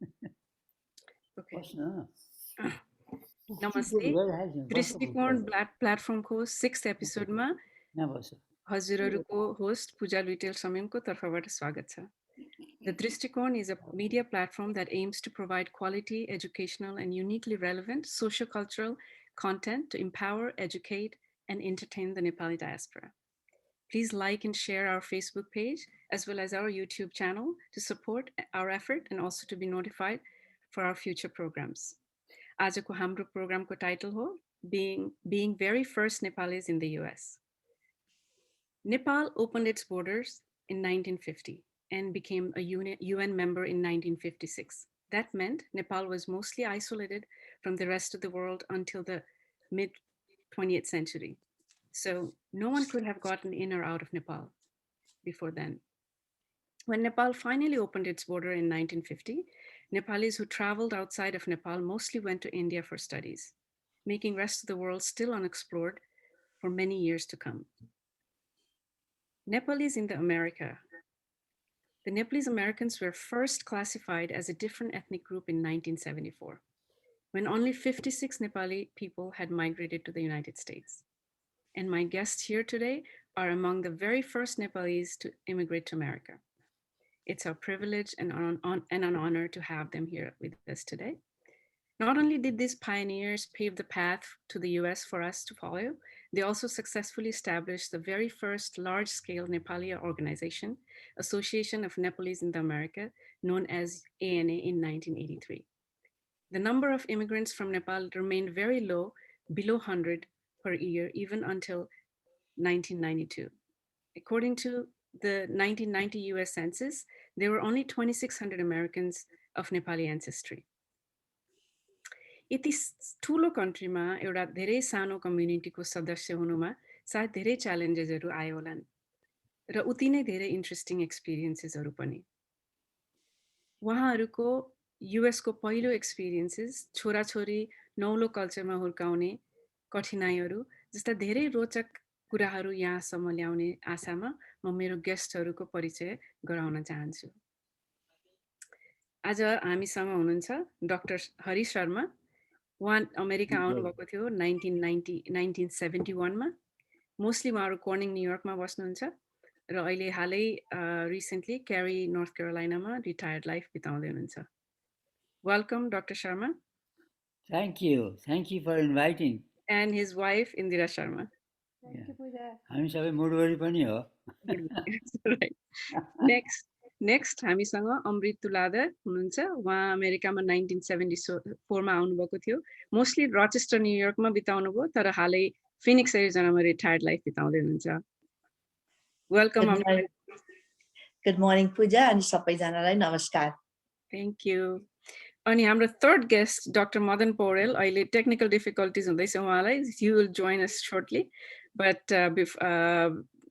Okay. प्रश्न Namaste. दृष्टिकोण प्लेटफर्मको 6th एपिसोडमा हजुरहरूको होस्ट पूजा लुइटेल समयको तर्फबाट स्वागत छ. The Drishtikon is a media platform that aims to provide quality, educational, and uniquely relevant socio-cultural content to empower, educate, and entertain the Nepali diaspora. Please like and share our Facebook page as well as our YouTube channel to support our effort and also to be notified for our future programs. आजको हाम्रो प्रोग्रामको title हो being very first Nepalis in the US. Nepal opened its borders in 1950 and became a UN member in 1956. That meant Nepal was mostly isolated from the rest of the world until the mid 20th century. So no one could have gotten in or out of Nepal before then. When Nepal finally opened its border in 1950, Nepalis who traveled outside of Nepal mostly went to India for studies, making rest of the world still unexplored for many years to come. Nepalis in the America. The Nepalese Americans were first classified as a different ethnic group in 1974, when only 56 Nepali people had migrated to the United States. And my guests here today are among the very first Nepalese to immigrate to America. It's our privilege and an honor to have them here with us today. Not only did these pioneers pave the path to the US for us to follow, they also successfully established the very first large-scale Nepali organization, Association of Nepalese in the America, known as ANA in 1983. The number of immigrants from Nepal remained very low, below 100 per year, even until 1992. According to the 1990 US Census, there were only 2,600 Americans of Nepali ancestry. यति ठुलो कन्ट्रीमा एउटा धेरै सानो कम्युनिटीको सदस्य हुनुमा सायद धेरै च्यालेन्जेसहरू आयो होलान् र उति नै धेरै इन्ट्रेस्टिङ एक्सपिरियन्सेसहरू पनि. उहाँहरूको युएसको पहिलो एक्सपिरियन्सेस छोराछोरी नौलो कल्चरमा हुर्काउने कठिनाइहरू जस्ता धेरै रोचक कुराहरू यहाँसम्म ल्याउने आशामा म मेरो गेस्टहरूको परिचय गराउन चाहन्छु. आज हामीसँग हुनुहुन्छ डाक्टर हरि शर्मा. उहाँ अमेरिका आउनुभएको थियो 1971 मा. मोस्टली उहाँहरू कर्निङ न्युयोर्कमा बस्नुहुन्छ र अहिले हालै रिसेन्टली क्यारी नर्थ क्यारोलाइनामा रिटायर्ड लाइफ बिताउँदै हुनुहुन्छ. Welcome doctor Sharma. Thank you for inviting. And his wife Indira Sharma. Thank you, Pooja. हामी सबै मुडवरी पनि हो. Right. नेक्स्ट हामीसँग अमृत तुलाधर हुनुहुन्छ. उहाँ अमेरिकामा 1974 मा आउनुभएको थियो. मोस्टली रचेस्टर न्युयोर्कमा बिताउनु भयो, तर हालै फिनिक्स एरिजोनामा रिटायर्ड लाइफ बिताउँदै हुनुहुन्छ. Welcome. Good morning, Pooja, and सबैजनालाई नमस्कार. Thank you. अनि हाम्रो third guest doctor Madan Paudel. अहिले टेक्निकल डिफिकल्टिज हुँदैछ उहाँलाई. He will join us shortly, but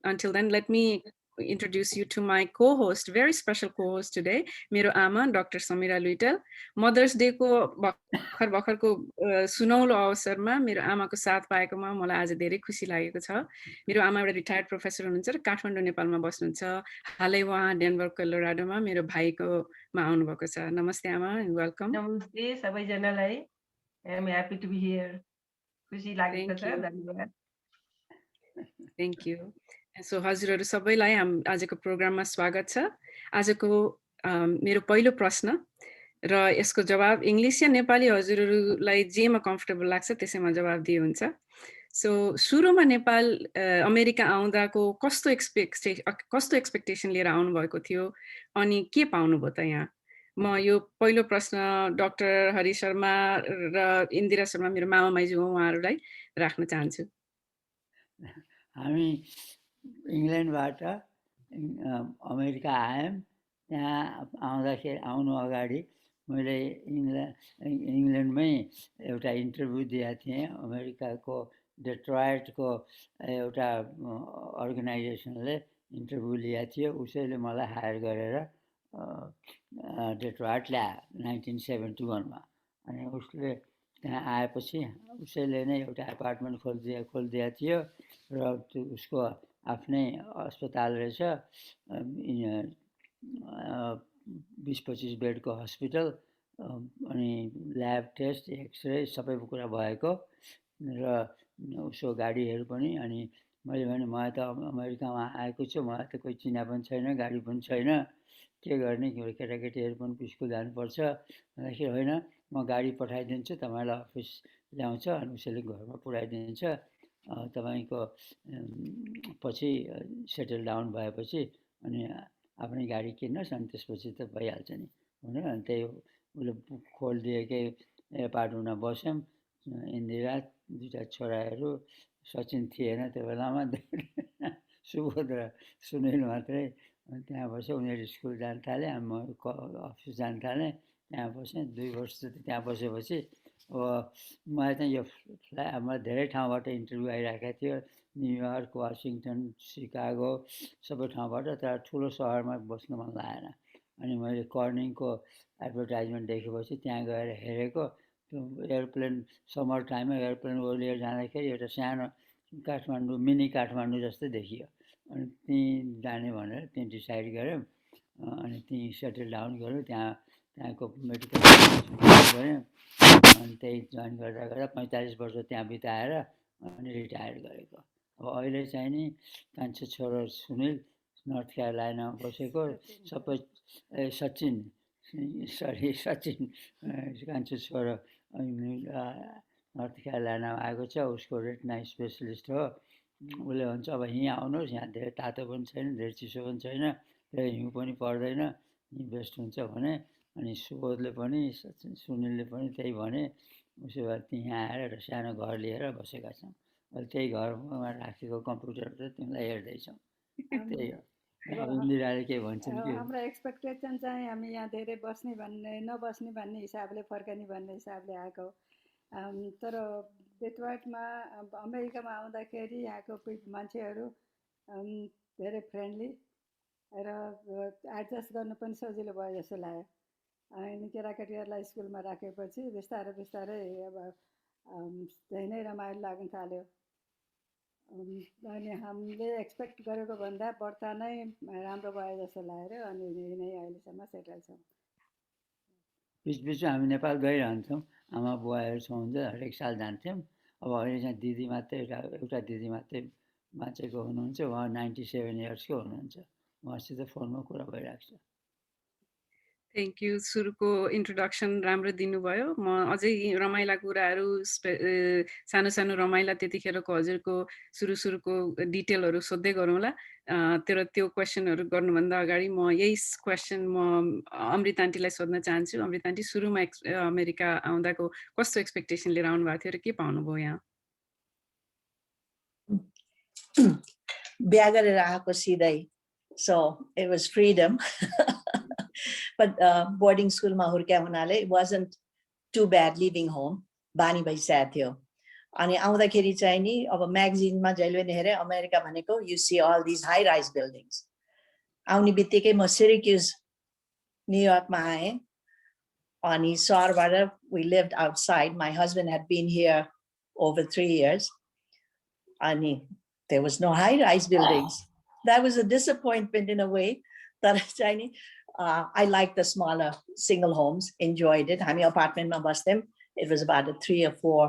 until then let me introduce you to my co-host, very special co-host today, मेरो आमा doctor Samira Luitel. Mother's day को भर्खरको सुनौलो अवसरमा मेरो आमाको साथ पाएकोमा मलाई आज धेरै खुसी लागेको छ. मेरो आमा एउटा रिटायर्ड प्रोफेसर हुनुहुन्छ र काठमाडौँ नेपालमा बस्नुहुन्छ. हालै उहाँ डेनभर कोलोराडोमा मेरो भाइकोमा आउनुभएको छ. नमस्ते आमा, वेलकम. नमस्ते सबैजनालाई. I am happy to be here. खुसी लागेको छ. धन्यवाद. Thank you. So हजुरहरू सबैलाई आजको प्रोग्राममा स्वागत छ. आजको मेरो पहिलो प्रश्न र यसको जवाब इङ्ग्लिस या नेपाली हजुरहरूलाई जेमा कम्फर्टेबल लाग्छ त्यसैमा जवाब दिए हुन्छ. सो सुरुमा नेपाल अमेरिका आउँदाको कस्तो एक्सपेक्टेसन लिएर आउनुभएको थियो अनि के पाउनुभयो त यहाँ? म यो पहिलो प्रश्न डाक्टर हरि शर्मा र इन्दिरा शर्मा मेरो मामा माइजू हो उहाँहरूलाई राख्न चाहन्छु. हामी इङ्ल्यान्डबाट अमेरिका आयौँ. त्यहाँ आउनु अगाडि मैले इङ्ल्यान्डमै एउटा इन्टरभ्यू दिएको थिएँ. अमेरिकाको डेट्रोइटको एउटा अर्गनाइजेसनले इन्टरभ्यू लिएको थियो. उसैले मलाई हायर गरेर डेट्रोइट ल्यायो 1971 मा. अनि उसले त्यहाँ आएपछि उसैले नै एउटा एपार्टमेन्ट खोलिदिएको थियो र उसको आफ्नै अस्पताल रहेछ. 20-25 बेडको हस्पिटल अनि ल्याब टेस्ट एक्सरे सबै कुरा भएको र उसको गाडीहरू पनि अनि मैले भने म त अमेरिकामा आएको छु मलाई त कोही चिना पनि छैन गाडी पनि छैन के गर्ने केटाकेटीहरू पनि स्कुल जानुपर्छ भन्दाखेरि होइन म गाडी पठाइदिन्छु तपाईँलाई अफिस ल्याउँछ अनि उसैले घरमा पुऱ्याइदिन्छ तपाईँको पछि सेटल डाउन भएपछि अनि आफ्नै गाडी किन्नुहोस् अनि त्यसपछि त भइहाल्छ नि भनेर अनि त्यही उसले खोलिदिएकै एपार्टमेन्टमा बस्यौँ इन्दिरा दुईवटा छोराहरू सचिन थिएन त्यो बेलामा सुबोध र सुनिल मात्रै त्यहाँ बस्यो उनीहरू स्कुल जान थाले म अफिस जान थालेँ त्यहाँ बसेँ 2 वर्ष जति त्यहाँ बसेपछि मलाई चाहिँ यो मलाई धेरै ठाउँबाट इन्टरभ्यू आइरहेको थियो न्युयोर्क वासिङटन सिकागो सबै ठाउँबाट तर ठुलो सहरमा बस्नु मन लागेन अनि मैले कर्निङको एडभर्टाइजमेन्ट देखेपछि त्यहाँ गएर हेरेको त्यो एयरप्लेन समर टाइममा एयरप्लेन ओर्लिएर जाँदाखेरि एउटा सानो काठमाडौँ मिनी काठमाडौँ जस्तै देखियो अनि त्यहीँ जाने भनेर त्यहीँ डिसाइड गऱ्यौँ अनि त्यहीँ सेटल डाउन गऱ्यौँ त्यहाँको मेडिकल गऱ्यौँ अनि त्यही जोइन गर्दा गर्दा 45 वर्ष त्यहाँ बिताएर अनि रिटायर गरेको अब अहिले चाहिँ नि कान्छो छोरो सुनिल नर्थ क्यारोलाइनामा बसेको सबै सचिन कान्छो छोरो नर्थ क्यारोलाइनामा आएको छ उसको रेटिना स्पेसलिस्ट हो उसले भन्छ अब यहाँ आउनुहोस् यहाँ धेरै तातो पनि छैन धेरै चिसो पनि छैन धेरै हिउँ पनि पर्दैन यहीँ बेस्ट हुन्छ भने अनि सुबोधले पनि सुनिलले पनि त्यही भने उसो भए त्यहाँ आएर एउटा सानो घर लिएर बसेका छौँ अहिले त्यही घरमा राखेको कम्प्युटर चाहिँ तिमीलाई हेर्दैछौँ त्यही हो अब इन्दिराले के भन्छन् कि हाम्रो एक्सपेक्टेसन चाहिँ हामी यहाँ धेरै बस्ने भन्ने नबस्ने भन्ने हिसाबले फर्कने भन्ने हिसाबले आएको तर डेट्रोइटमा अमेरिकामा आउँदाखेरि यहाँको मान्छेहरू धेरै फ्रेन्डली र एडजस्ट गर्नु पनि सजिलो भयो जस्तो लाग्यो अनि केटाकेटीहरूलाई स्कुलमा राखेपछि बिस्तारै बिस्तारै अब त्यही नै रमाइलो लाग्न थाल्यो अनि हामीले एक्सपेक्ट गरेको भन्दा बढ्ता नै राम्रो भयो जस्तो लाग्यो अनि यही नै अहिलेसम्म सेटल छौँ बिचबिचमा हामी नेपाल गइरहन्छौँ आमा बुवाहरू छुनुहुन्छ हरेक साल जान्थ्यौँ अब अहिले चाहिँ दिदी मात्रै एउटा दिदी मात्रै बाँचेको हुनुहुन्छ उहाँ 97 इयर्सको हुनुहुन्छ उहाँसित फोनमा कुरा भइरहेको छ थ्याङ्क यू सुरुको इन्ट्रोडक्सन राम्रो दिनुभयो म अझै रमाइला कुराहरू सानो सानो रमाइला त्यतिखेरको हजुरको सुरुको डिटेलहरू सोध्दै गरौँला तर त्यो क्वेसनहरू गर्नुभन्दा अगाडि म यही क्वेसन म अमृता आन्टीलाई सोध्न चाहन्छु अमृता आन्टी सुरुमा अमेरिका आउँदाको कस्तो एक्सपेक्टेसन लिएर आउनुभएको थियो र के पाउनुभयो यहाँ बिहा गरेर आएको सिधै so it was freedom but boarding school ma hurkya hunale it wasn't too bad leaving home bani bhaiseko थियो अनि आउँदाखेरि चाहिँ नि अब म्यागजिनमा जहिले पनि हेरे अमेरिका भनेको you see all these high rise buildings आउने बित्तिकै म सिराक्युज न्युयोर्कमा आएँ अनि सहरबाट we lived outside my husband had been here over 3 years अनि there was no high rise buildings that was a disappointment in a way that I liked the smaller single homes enjoyed it हामी apartment ma basthem it was about a 3 or 4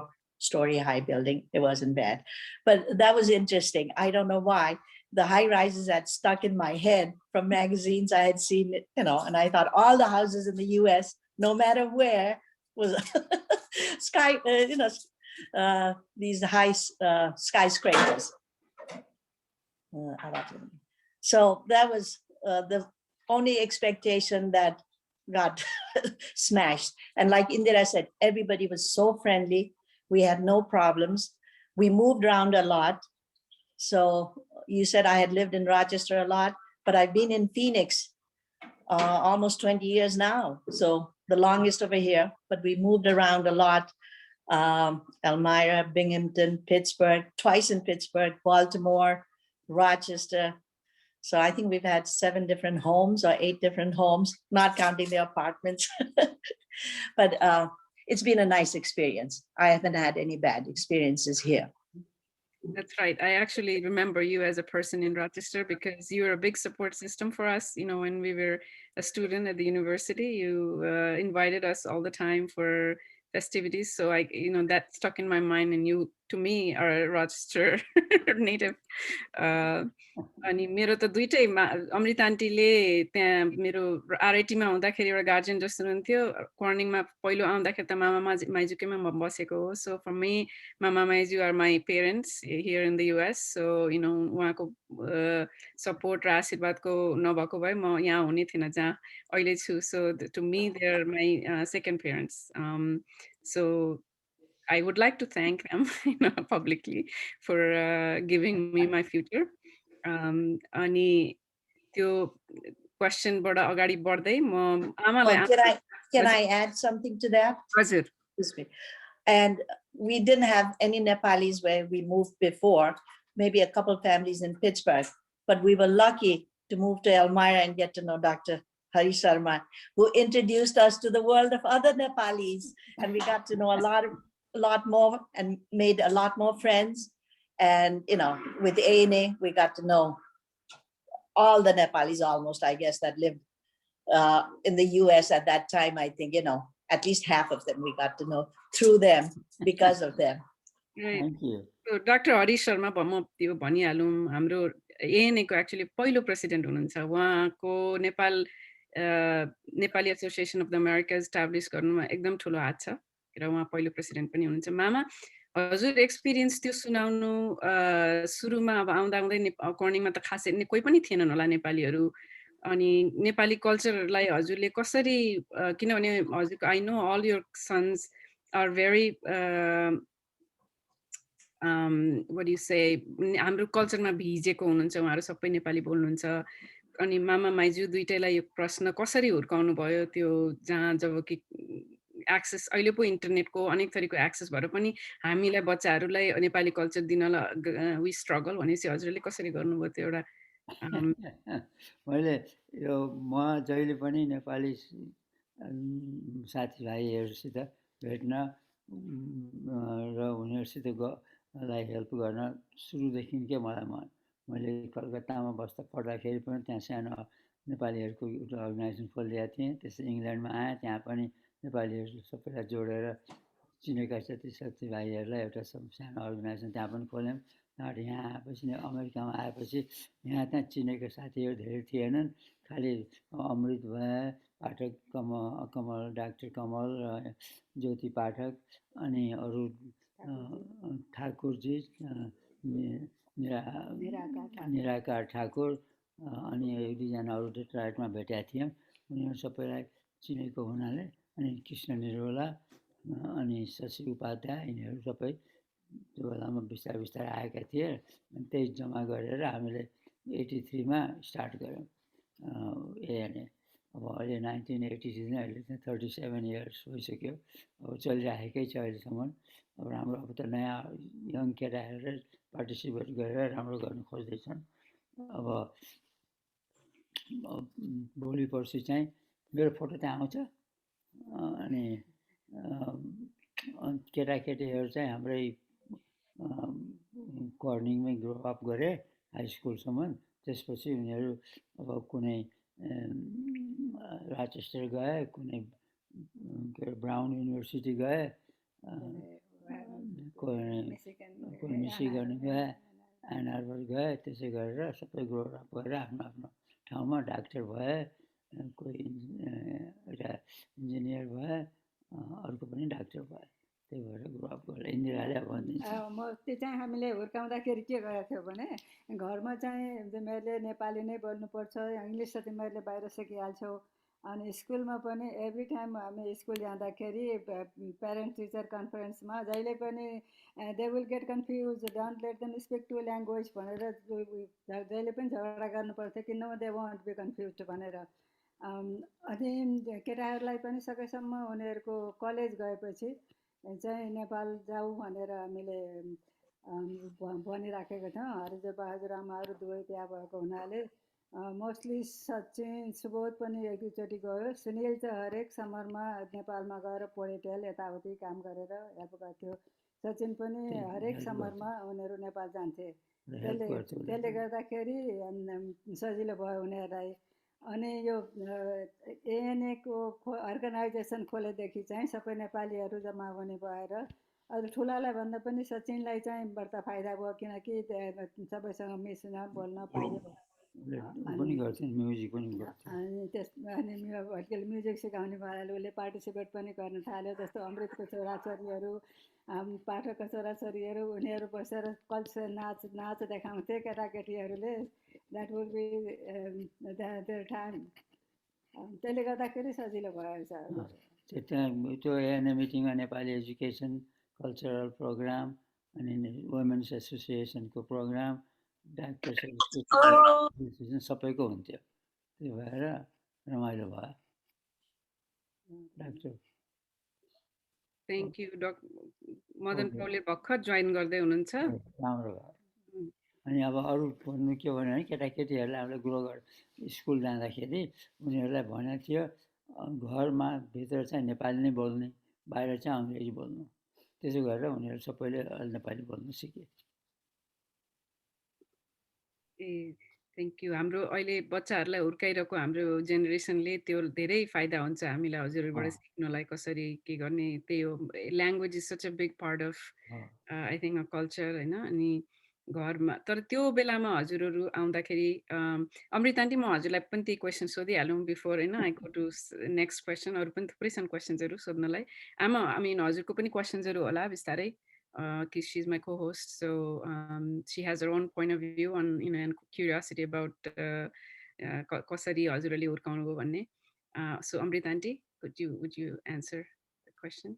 story high building it wasn't bad but that was interesting I don't know why the high rises had stuck in my head from magazines I had seen it, and I thought all the houses in the US no matter where was sky these high skyscrapers so that was the only expectation that got smashed and like Indira said everybody was so friendly we had no problems we moved around a lot so you said I had lived in Rochester a lot but I've been in Phoenix almost 20 years now so the longest over here but we moved around a lot Elmira Binghamton Pittsburgh twice in Pittsburgh Baltimore Rochester so I think we've had 7 different homes or 8 different homes not counting the apartments but it's been a nice experience I haven't had any bad experiences here That's right. I actually remember you as a person in Rochester because you were a big support system for us. You know, when we were a student at the university, you invited us all the time for festivities. So that stuck in my mind. And you, to me, are a Rochester native. Uh, अनि मेरो त दुइटै अमृता आन्टीले त्यहाँ मेरो आरआइटीमा हुँदाखेरि एउटा guardian जस्तो हुनुहुन्थ्यो। कर्निङमा पहिलो आउँदाखेरि त मामा माइजूकैमा म बसेको हो। सो फर मी मामा माइजू are my parents here in the US. So उहाँको सपोर्ट र आशीर्वादको नभएको भए म यहाँ हुने थिएन जहाँ अहिले छु। So to me they are my second parents. So I would like to thank them publicly for giving me my future. अनि त्यो क्वेसनबाट अगाडि बढ्दै म आमालाई Can I add something to that? हजुर Excuse me. And we didn't have any Nepalis where we moved before, maybe a couple families in Pittsburgh, but we were lucky to move to Elmira and get to know Dr. Hari Sharma, who introduced us to the world of other Nepalis. And we got to know a lot more and made a lot more friends. And, with ANA, we got to know all the Nepalis almost, I guess, that lived in the US at that time. I think, at least half of them we got to know through them, because of them. Right. Thank you. So Dr. Hari Sharma म त्यो भनिहालौँ, हाम्रो एएनएको actually पहिलो president हुनुहुन्छ। उहाँको Nepali association of the America establish गर्नुमा एकदम ठुलो हात छ र उहाँ पहिलो प्रेसिडेन्ट पनि हुनुहुन्छ। मामा हजुर एक्सपिरियन्स त्यो सुनाउनु। सुरुमा अब आउँदा कर्निङमा त खासै कोही पनि थिएनन् होला नेपालीहरू। अनि नेपाली कल्चरलाई हजुरले कसरी, किनभने हजुरको I know all your sons are very what do you say, हाम्रो कल्चरमा भिजेको हुनुहुन्छ, उहाँहरू सबै नेपाली बोल्नुहुन्छ। अनि मामा माइजू दुइटैलाई यो प्रश्न कसरी हुर्काउनु भयो त्यो, जहाँ जब कि एक्सेस अहिले पो इन्टरनेटको अनेक थरीको एक्सेस भएर पनि हामीलाई बच्चाहरूलाई नेपाली कल्चर दिनलाई वी स्ट्रगल भनेपछि हजुरले कसरी गर्नुभयो त्यो एउटा मैले म जहिले पनि नेपाली साथीभाइहरूसित भेट्न र उनीहरूसित लाई हेल्प गर्न सुरुदेखिकै मैले कलकत्तामा पढ्दाखेरि पनि त्यहाँ सानो नेपालीहरूको एउटा अर्गनाइजेसन खोलिदिएको थिएँ। त्यसै इङ्ल्यान्डमा आएँ, त्यहाँ पनि नेपालीहरू सबैलाई जोडेर चिनेका साथीभाइहरूलाई एउटा सानो अर्गनाइजेसन त्यहाँ पनि खोल्यौँ। त्यहाँबाट यहाँ आएपछि अमेरिकामा आएपछि यहाँ त्यहाँ चिनेका साथीहरू धेरै थिएनन्। खालि अमृत भए, पाठक कमल डाक्टर कमल र ज्योति पाठक, अनि अरू ठाकुरजी, निराकार ठाकुर, अनि एक दुईजना अरू डेट्राइटमा भेटेका थियौँ। उनीहरू सबैलाई चिनेको हुनाले, अनि कृष्ण निरोला, अनि शशि उपाध्याय, यिनीहरू सबै त्यो बेलामा बिस्तारै बिस्तारै आएका थिए। त्यही जम्मा गरेर हामीले 83मा स्टार्ट गऱ्यौँ एएनए। अब अहिले 1980 नै, अहिले चाहिँ 37 इयर्स भइसक्यो। अब चलिराखेकै छ अहिलेसम्म। अब राम्रो, अब त नयाँ यङ केटाहरूले पार्टिसिपेट गरेर राम्रो गर्नु खोज्दैछन्। अब भोलि पर्सि चाहिँ मेरो फोटो त्यहाँ आउँछ। अनि केटाकेटीहरू चाहिँ हाम्रै कर्निङमै ग्रो अप गरे हाई स्कुलसम्म। त्यसपछि उनीहरू अब कुनै राचेस्टर गए, कुनै ब्राउन युनिभर्सिटी गए, कुनै मिसिगन गए, एन आर्बर गए। त्यसै गरेर सबै ग्रो अप गरेर आफ्नो आफ्नो ठाउँमा डाक्टर भए, कोही एउटा इन्जिनियर भए, अर्को पनि डाक्टर भए। त्यही भएर ग्रो अप गरेर इन्दिराले अब भनिदिन्छ। म त्यो चाहिँ हामीले हुर्काउँदाखेरि के गरेको थियो भने, घरमा चाहिँ तिमीहरूले नेपाली नै बोल्नुपर्छ, इङ्ग्लिस त तिमीहरूले बाहिर सिकिहाल्छौ। अनि स्कुलमा पनि एभ्री टाइम हामी स्कुल जाँदाखेरि प्यारेन्ट टिचर कन्फरेन्समा जहिले पनि they will get confuse, don't let them speak two language भनेर जहिले पनि झगडा गर्नुपर्थ्यो कि no they won't be confuse भनेर। अनि केटाहरूलाई पनि सकेसम्म उनीहरूको कलेज गएपछि चाहिँ नेपाल जाऊ भनेर हामीले भनिराखेको थियौँ। हरिजो बहादुर आमाहरू दुवै त्यहाँ भएको हुनाले मोस्टली सचिन सुबोध पनि एक दुईचोटि गयो। सुनिल चाहिँ हरेक समरमा नेपालमा गएर पोलिटेल यताउति काम गरेर हेल्प गर्थ्यो। सचिन पनि त्यही हरेक help समरमा उनीहरू नेपाल जान्थे हेल्प त्यसले गर्छ उसले। त्यसले गर्दाखेरि सजिलो भयो उनीहरूलाई अनि यो एएनएको अर्गनाइजेसन खोलेदेखि चाहिँ सबै नेपालीहरू जम्मा हुने भएर अरू ठुलालाई भन्दा पनि सचिनलाई चाहिँ बढ्ता फाइदा भयो किनकि सबैसँग मिल्न बोल्न पायो उसले ऊ पनि गर्थ्यो म्युजिक पनि गर्थ्यो। अनि त्यस अनि भट्केले म्युजिक सिकाउने भएर उसले पार्टिसिपेट पनि गर्न थाल्यो जस्तो अमृतको छोराछोरीहरू पाठकका छोराछोरीहरू उनीहरू बसेर कल्चर नाच देखाउँथे केटाकेटीहरूले that will be their time त्यसले गर्दाखेरि सजिलो भएछ त्यहाँ त्यो एएनए मिटिङमा नेपाली एजुकेसन कल्चरल प्रोग्राम अनि वुमेन्स एसोसिएसनको प्रोग्राम डाक्टर्स एसोसिएसन सबैको हुन्थ्यो त्यो भएर रमाइलो भयो डाक्टर थ्याङ्क यू मदन पौले भर्खर जोइन गर्दै हुनुहुन्छ राम्रो भयो अनि अब अरू भन्नु के भन्यो भने केटाकेटीहरूलाई हामीलाई ग्रो स्कुल जाँदाखेरि उनीहरूलाई भनेको थियो घरमा भित्र चाहिँ नेपाली नै बोल्ने बाहिर चाहिँ अङ्ग्रेजी बोल्नु त्यसो गरेर उनीहरू सबैले नेपाली बोल्नु सिके। ए थ्याङ्क यू हाम्रो अहिले बच्चाहरूलाई हुर्काइरहेको हाम्रो जेनेरेसनले त्यो धेरै फाइदा हुन्छ हामीलाई हजुरबाट सिक्नलाई कसरी के गर्ने त्यही हो language is such a big part of I think a culture होइन अनि घरमा तर त्यो बेलामा हजुरहरू आउँदाखेरि अमृता आन्टी म हजुरलाई पनि त्यही क्वेसन सोधिहालौँ बिफोर होइन I go to next question अरू पनि थुप्रै छन् क्वेसन्सहरू सोध्नलाई आई मिन हजुरको पनि क्वेसन्सहरू होला बिस्तारै because she's my co-host, so she has her own point of view on and curiosity about कसरी हजुरले हुर्काउनु भयो भन्ने. So Amrita aunty, would you answer the question?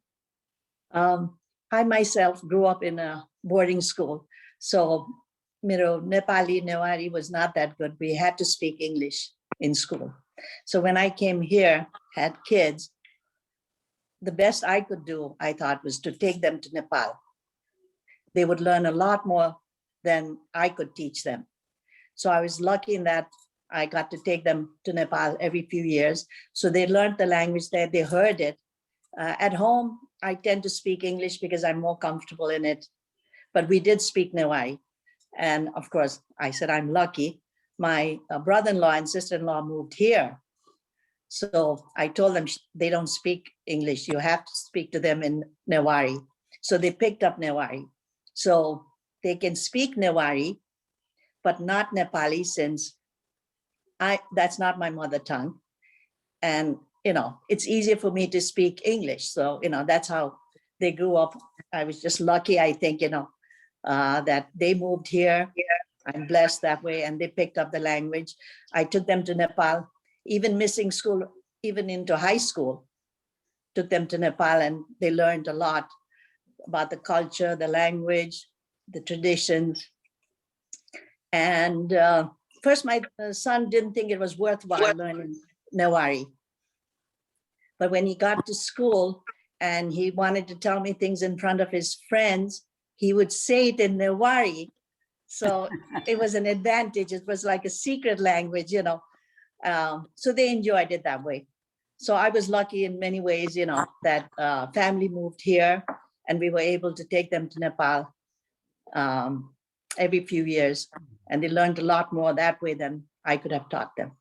I myself grew up in a boarding school, so मेरो Nepali Newari was not that good. We had to speak English in school. So when I came here, had kids, the best I could do, I thought, was to take them to Nepal. They would learn a lot more than I could teach them. So I was lucky in that I got to take them to Nepal every few years. So they learned the language there, they heard it. At home, I tend to speak English because I'm more comfortable in it. But we did speak Newari. And of course, I said, I'm lucky. My brother-in-law and sister-in-law moved here. So I told them they don't speak English. You have to speak to them in Newari. So they picked up Newari. So they can speak Newari, but not Nepali since that's not my mother tongue. And, it's easier for me to speak English. So, that's how they grew up. I was just lucky, I think, that they moved here. I'm blessed that way. And they picked up the language. I took them to Nepal, even missing school, even into high school, took them to Nepal and they learned a lot about the culture, the language, the traditions. And first, my son didn't think it was worthwhile learning Newari. But when he got to school and he wanted to tell me things in front of his friends, he would say it in Newari. So it was an advantage. It was like a secret language, So they enjoyed it that way. So I was lucky in many ways, that family moved here. And we were able to take them to Nepal every few years. And they learned a lot more that way than I could have taught them.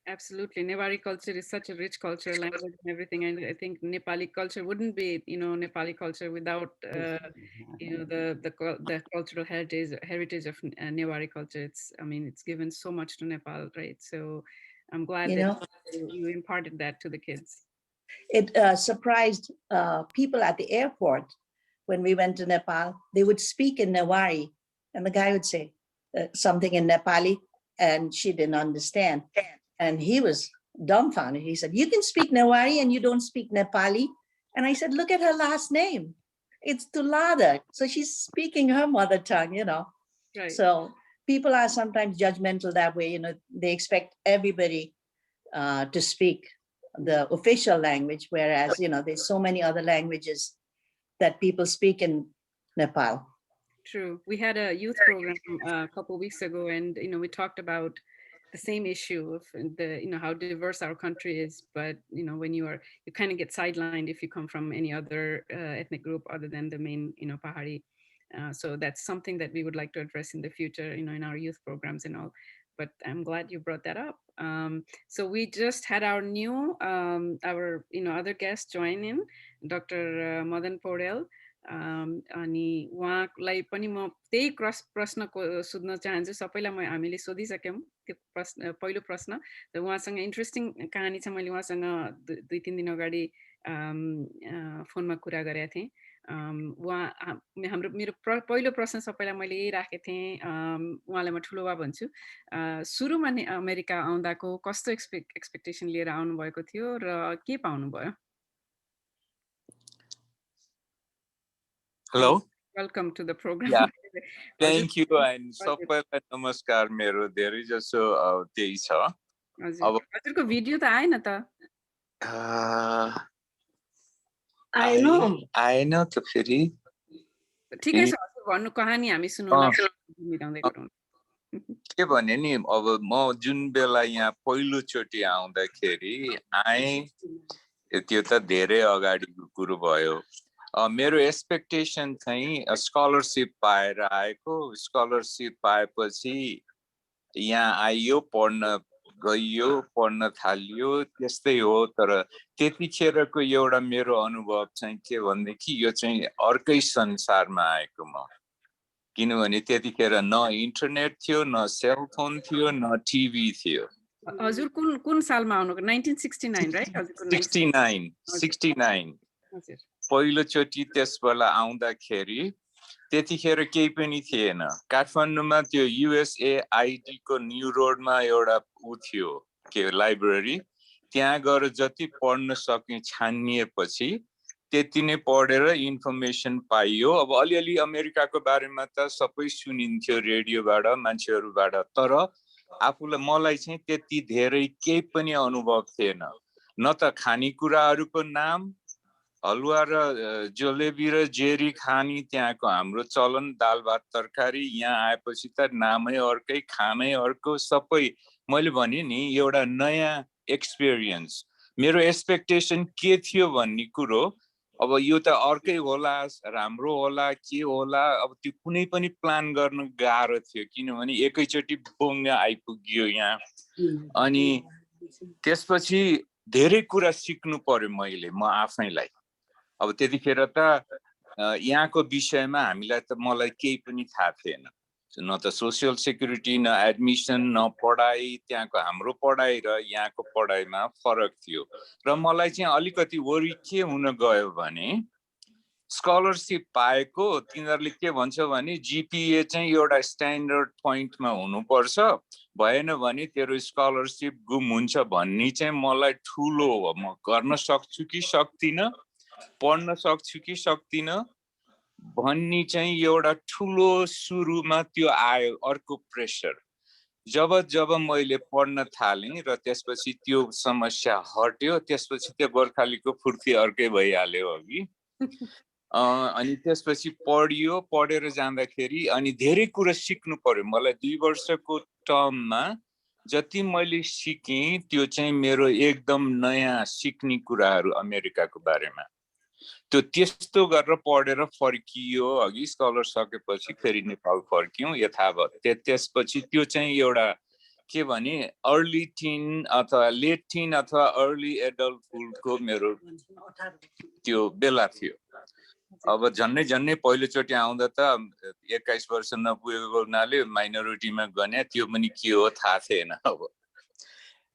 Absolutely. Newari culture is such a rich culture, language and everything. And I think Nepali culture wouldn't be, Nepali culture without, the cultural heritage of Newari culture. It's given so much to Nepal, right? So I'm glad that you imparted that to the kids. It surprised people at the airport when we went to Nepal. They would speak in Newari and the guy would say something in Nepali and she didn't understand. And he was dumbfounded. He said, you can speak Newari and you don't speak Nepali. And I said, look at her last name. It's Tulada. So she's speaking her mother tongue, Right. So people are sometimes judgmental that way. They expect everybody to speak the official language, whereas, there's so many other languages that people speak in Nepal. True. We had a youth program a couple of weeks ago, and we talked about the same issue of the, how diverse our country is, but when you kind of get sidelined if you come from any other ethnic group other than the main, Pahari. So that's something that we would like to address in the future, in our youth programs and all. But I'm glad you brought that up. So we just had our new, our other guest join in, Dr. Madan Paudel. अनि उहाँलाई पनि म त्यही प्रश्न सोध्न चाहन्छु, सबैलाई हामीले सोधिसक्यौँ त्यो प्रश्न, पहिलो प्रश्न। र उहाँसँग इन्ट्रेस्टिङ कहानी छ। मैले उहाँसँग 2-3 दिन अगाडि फोनमा कुरा गरेको थिएँ। मेरो पहिलो प्रश्न सबैलाई मैले यही राखेको थिएँ। उहाँलाई म ठुलो बा भन्छु। सुरुमा नै अमेरिका आउँदाको कस्तो एक्सपेक्टेसन लिएर आउनुभएको थियो र के पाउनुभयो? Hello. Welcome to the program. Yeah. Thank you and सबैलाई नमस्कार। मेरो धेरै जसो त्यही छ। हजुरको भिडियो त आएन त? आएन त फेरि। ठिकै छ, हजुर भन्नु, कहानी हामी सुनाउन मिलाउँदै गरौँ। के भने नि, अब म जुन बेला यहाँ पहिलो चोटि आउँदाखेरि आएँ, त्यो त धेरै अगाडिको कुरो भयो। मेरो एक्सपेक्टेसन चाहिँ स्कलरसिप पाएर आएको। स्कलरसिप पाएपछि यहाँ आइयो, पढ्न गइयो, पढ्न थालियो, त्यस्तै हो। तर त्यतिखेरको एउटा मेरो अनुभव चाहिँ के भनेदेखि यो चाहिँ अर्कै संसारमा आएको म। किनभने त्यतिखेर न इन्टरनेट थियो, न सेलफोन थियो, न टिभी थियो। हजुर कुन सालमा आउनुभयो? 1969 राइट? हजुरको 69 पहिलोचोटि त्यस बेला आउँदाखेरि त्यतिखेर केही पनि थिएन। काठमाडौँमा त्यो USAID को न्यू रोडमा एउटा उ थियो के लाइब्रेरी, त्यहाँ गएर जति पढ्न सक्ने छानिएपछि त्यति नै पढेर इन्फर्मेसन पाइयो। अब अलिअलि अमेरिकाको बारेमा त सबै सुनिन्थ्यो रेडियोबाट, मान्छेहरूबाट, तर आफूलाई मलाई चाहिँ त्यति धेरै केही पनि अनुभव थिएन। न त खानेकुराहरूको नाम, हलुवा र जलेबी र जेरी खानी त्यहाँको हाम्रो चलन, दाल भात तरकारी। यहाँ आएपछि त नामै अर्कै, खानै अर्को, सबै। मैले भने नि एउटा नयाँ एक्सपिरियन्स। मेरो एक्सपेक्टेसन के थियो भन्ने कुरो, अब यो त अर्कै होला, राम्रो होला, के होला, अब त्यो कुनै पनि प्लान गर्न गाह्रो थियो। किनभने एकैचोटि बोङ्ग आइपुग्यो यहाँ। अनि त्यसपछि धेरै कुरा सिक्नु पर्यो मैले, म आफैलाई। अब त्यतिखेर त यहाँको विषयमा हामीलाई त मलाई केही पनि थाहा थिएन। न त सोसियल सेक्युरिटी, न एडमिसन, न पढाइ। त्यहाँको हाम्रो पढाइ र यहाँको पढाइमा फरक थियो। र मलाई चाहिँ अलिकति वरि के हुन गयो भने, स्कलरसिप पाएको तिनीहरूले के भन्छ भने GPA चाहिँ एउटा स्ट्यान्डर्ड पोइन्टमा हुनुपर्छ, भएन भने तेरो स्कलरसिप गुम हुन्छ भन्ने चाहिँ मलाई ठुलो हो। म गर्न सक्छु कि सक्दिनँ, पढ्न सक्छु कि सक्दिनँ भन्ने चाहिँ एउटा ठुलो सुरुमा त्यो आयो, अर्को प्रेसर। जब मैले पढ्न थालेँ र त्यसपछि त्यो समस्या हट्यो, त्यसपछि त्यो गोर्खालीको फुर्ती अर्कै भइहाल्यो अघि। अनि त्यसपछि पढियो, पढेर जाँदाखेरि अनि धेरै कुरा सिक्नु पर्यो। मलाई 2 वर्षको टर्ममा जति मैले सिकेँ त्यो चाहिँ मेरो एकदम नयाँ सिक्ने कुराहरू अमेरिकाको बारेमा। त्यो त्यस्तो गरेर पढेर फर्कियो। अघि स्कलर सकेपछि फेरि नेपाल फर्क्यौँ यथावत। त्यसपछि त्यो चाहिँ एउटा के भने अर्ली टिन अथवा लेट टिन अथवा अर्ली एडल्टहुडको मेरो त्यो बेला थियो। अब झन्नै पहिलोचोटि आउँदा त 21 वर्ष नपुगेको हुनाले माइनोरिटीमा गने, त्यो पनि के हो थाहा थिएन। अब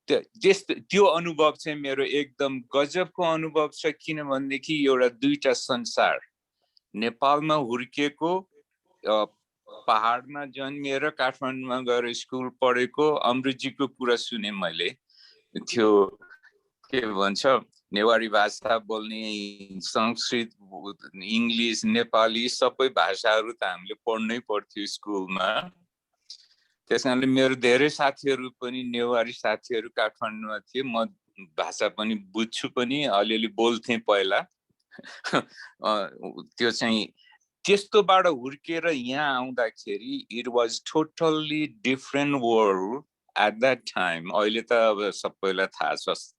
त्यो अनुभव चाहिँ मेरो एकदम गजबको अनुभव छ। किनभनेदेखि एउटा दुईटा संसार, नेपालमा हुर्किएको, पहाडमा जन्मिएर काठमाडौँमा गएर स्कुल पढेको, अमृतजीको कुरा सुने मैले। त्यो के भन्छ नेवारी भाषा बोल्ने, संस्कृत, इङ्ग्लिस, नेपाली सबै भाषाहरू त हामीले पढ्नै पर्थ्यो स्कुलमा। त्यस कारणले मेरो धेरै साथीहरू पनि नेवारी साथीहरू काठमाडौँमा थिए। म भाषा पनि बुझ्छु पनि, अलिअलि बोल्थेँ पहिला। त्यो चाहिँ त्यस्तोबाट हुर्केर यहाँ आउँदाखेरि it was totally different world at that time, अहिले त अब सबैलाई थाहा छ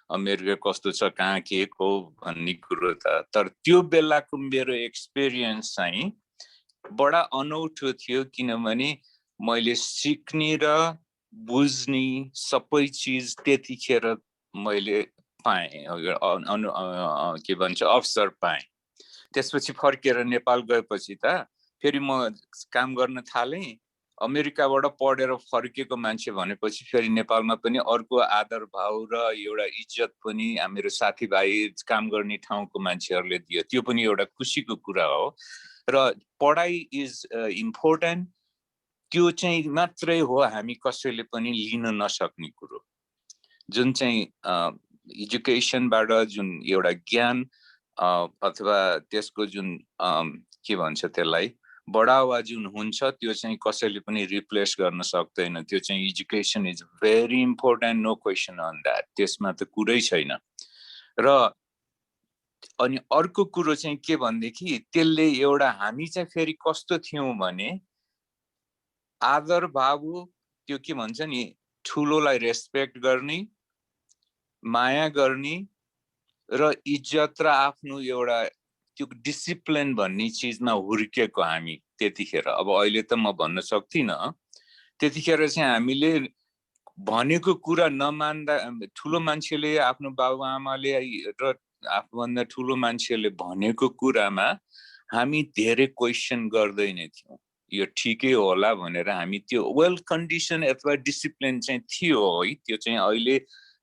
अमेरिका कस्तो छ, कहाँ के को भन्ने कुरो त, तर त्यो बेलाको मेरो एक्सपिरियन्स चाहिँ बडा अनौठो थियो, किनभने मैले सिक्ने र बुझ्ने सबै चिज त्यतिखेर मैले पाएँ, के भन्छ अवसर पाएँ। त्यसपछि फर्केर नेपाल गएपछि त फेरि म काम गर्न थालेँ। अमेरिकाबाट पढेर फर्केको मान्छे भनेपछि फेरि नेपालमा पनि अर्को आदर भाव र एउटा इज्जत पनि हाम्रो साथीभाइ काम गर्ने ठाउँको मान्छेहरूले दियो, त्यो पनि एउटा खुसीको कुरा हो। र पढाइ इज इम्पोर्टेन्ट, त्यो चाहिँ मात्रै हो हामी कसैले पनि लिन नसक्ने कुरो। जुन चाहिँ एजुकेसनबाट जुन एउटा ज्ञान अथवा त्यसको जुन के भन्छ त्यसलाई बढावा जुन हुन्छ, त्यो चाहिँ कसैले पनि रिप्लेस गर्न सक्दैन। त्यो चाहिँ education is very important, no question on that, त्यसमा त कुरै छैन। र अनि अर्को कुरो चाहिँ के भनेदेखि त्यसले एउटा हामी चाहिँ फेरि कस्तो थियौँ भने आदर भाव, त्यो के भन्छ नि, ठुलोलाई रेस्पेक्ट गर्ने, माया गर्ने र इज्जत र आफ्नो एउटा त्यो डिसिप्लिन भन्ने चिजमा हुर्केको हामी त्यतिखेर। अब अहिले त म भन्न सक्दिनँ, त्यतिखेर चाहिँ हामीले भनेको कुरा नमान्दा, ठुलो मान्छेले आफ्नो बाबुआमाले र आफूभन्दा ठुलो मान्छेले भनेको कुरामा हामी धेरै क्वेसन गर्दैन थियौँ, यो ठिकै होला भनेर हामी त्यो वेल कन्डिसन अथवा डिसिप्लिन चाहिँ थियो है। त्यो चाहिँ अहिले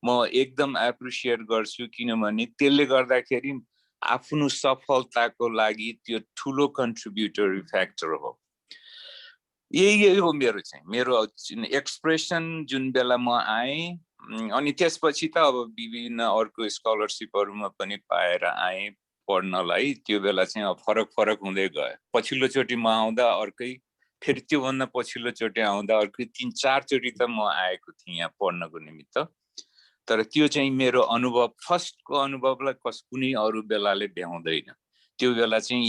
म एकदम एप्रिसिएट गर्छु, किनभने त्यसले गर्दाखेरि आफ्नो सफलताको लागि त्यो ठुलो कन्ट्रिब्युटरी फ्याक्टर हो। यही हो मेरो चाहिँ, मेरो एक्सप्रेसन जुन बेला म आएँ। अनि त्यसपछि त अब विभिन्न अर्को स्कलरसिपहरूमा पनि पाएर आएँ पढ्नलाई। त्यो बेला चाहिँ अब फरक हुँदै गयो। पछिल्लो चोटि म आउँदा अर्कै, फेरि त्योभन्दा पछिल्लो चोटि आउँदा अर्कै, 3-4 चोटि त म आएको थिएँ यहाँ पढ्नको निमित्त। तर त्यो चाहिँ मेरो अनुभव, फर्स्टको अनुभवलाई कुनै अरू बेलाले भ्याउँदैन। त्यो बेला चाहिँ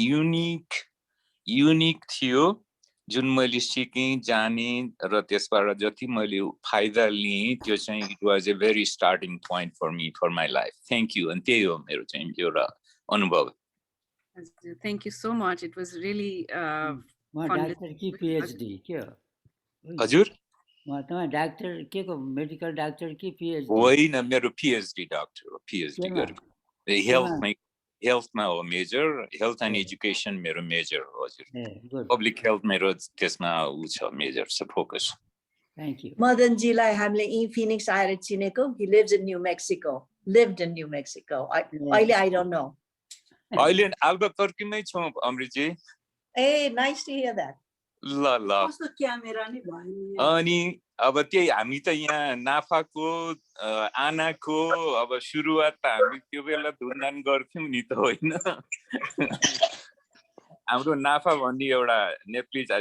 युनिक थियो, जुन मैले सिकेँ, जानेँ र त्यसबाट जति मैले फाइदा लिएँ, त्यो चाहिँ it was a very starting point for me, for my life. Thank you. अनि त्यही हो मेरो चाहिँ एउटा अनुभव। Thank you so much. It was really fun. Doctor की पिएचडी के हो? हजुर, तपाईँ डाक्टर के को, मेडिकल डाक्टर की पिएचडी? होइन, मेरो पिएचडी डाक्टर हो, पिएचडी गरेको। हेल्थमा हो मेजर, हेल्थ एन्ड एजुकेसन मेरो मेजर हो। हजुर, पब्लिक हेल्थ मेरो त्यसमा उ छ, मेजर छ, फोकस। Thank you. मदनजीलाई हामीले यी फिनिक्स आएर चिनेको। He lives in New Mexico. Lived in New Mexico. अहिले I don't know. अहिले अल्बुकर्कीमै छौँ अमृतजी। Hey, nice to hear that. ल कस्तो क्यामेरा नि भयो नि। अनि अब त्यही हामी त यहाँ नाफाको आनाको अब सुरुवात त हामी त्यो बेला धुनधान गर्थ्यौँ नि त, होइन? हाम्रो नाफा भन्ने एउटा नेप्लिज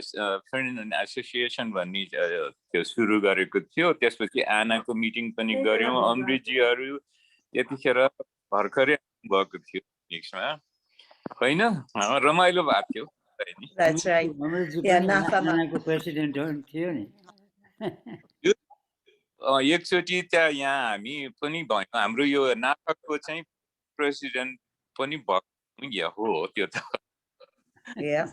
फ्रेन्ड एसोसिएसन भन्ने त्यो सुरु गरेको थियो। त्यसपछि आनाको मिटिङ पनि गऱ्यौँ। अमृतजीहरू यतिखेर भर्खरै भएको थियो फिनिक्समा, होइन? रमाइलो भएको थियो। That's right. Yeah, नाफाको प्रेसिडेन्ट थियो नि। एकचोटि त्यहाँ यहाँ हामी पनि भयौँ, हाम्रो यो नाफाको चाहिँ प्रेसिडेन्ट पनि भएको हो त्यो त। Yeah.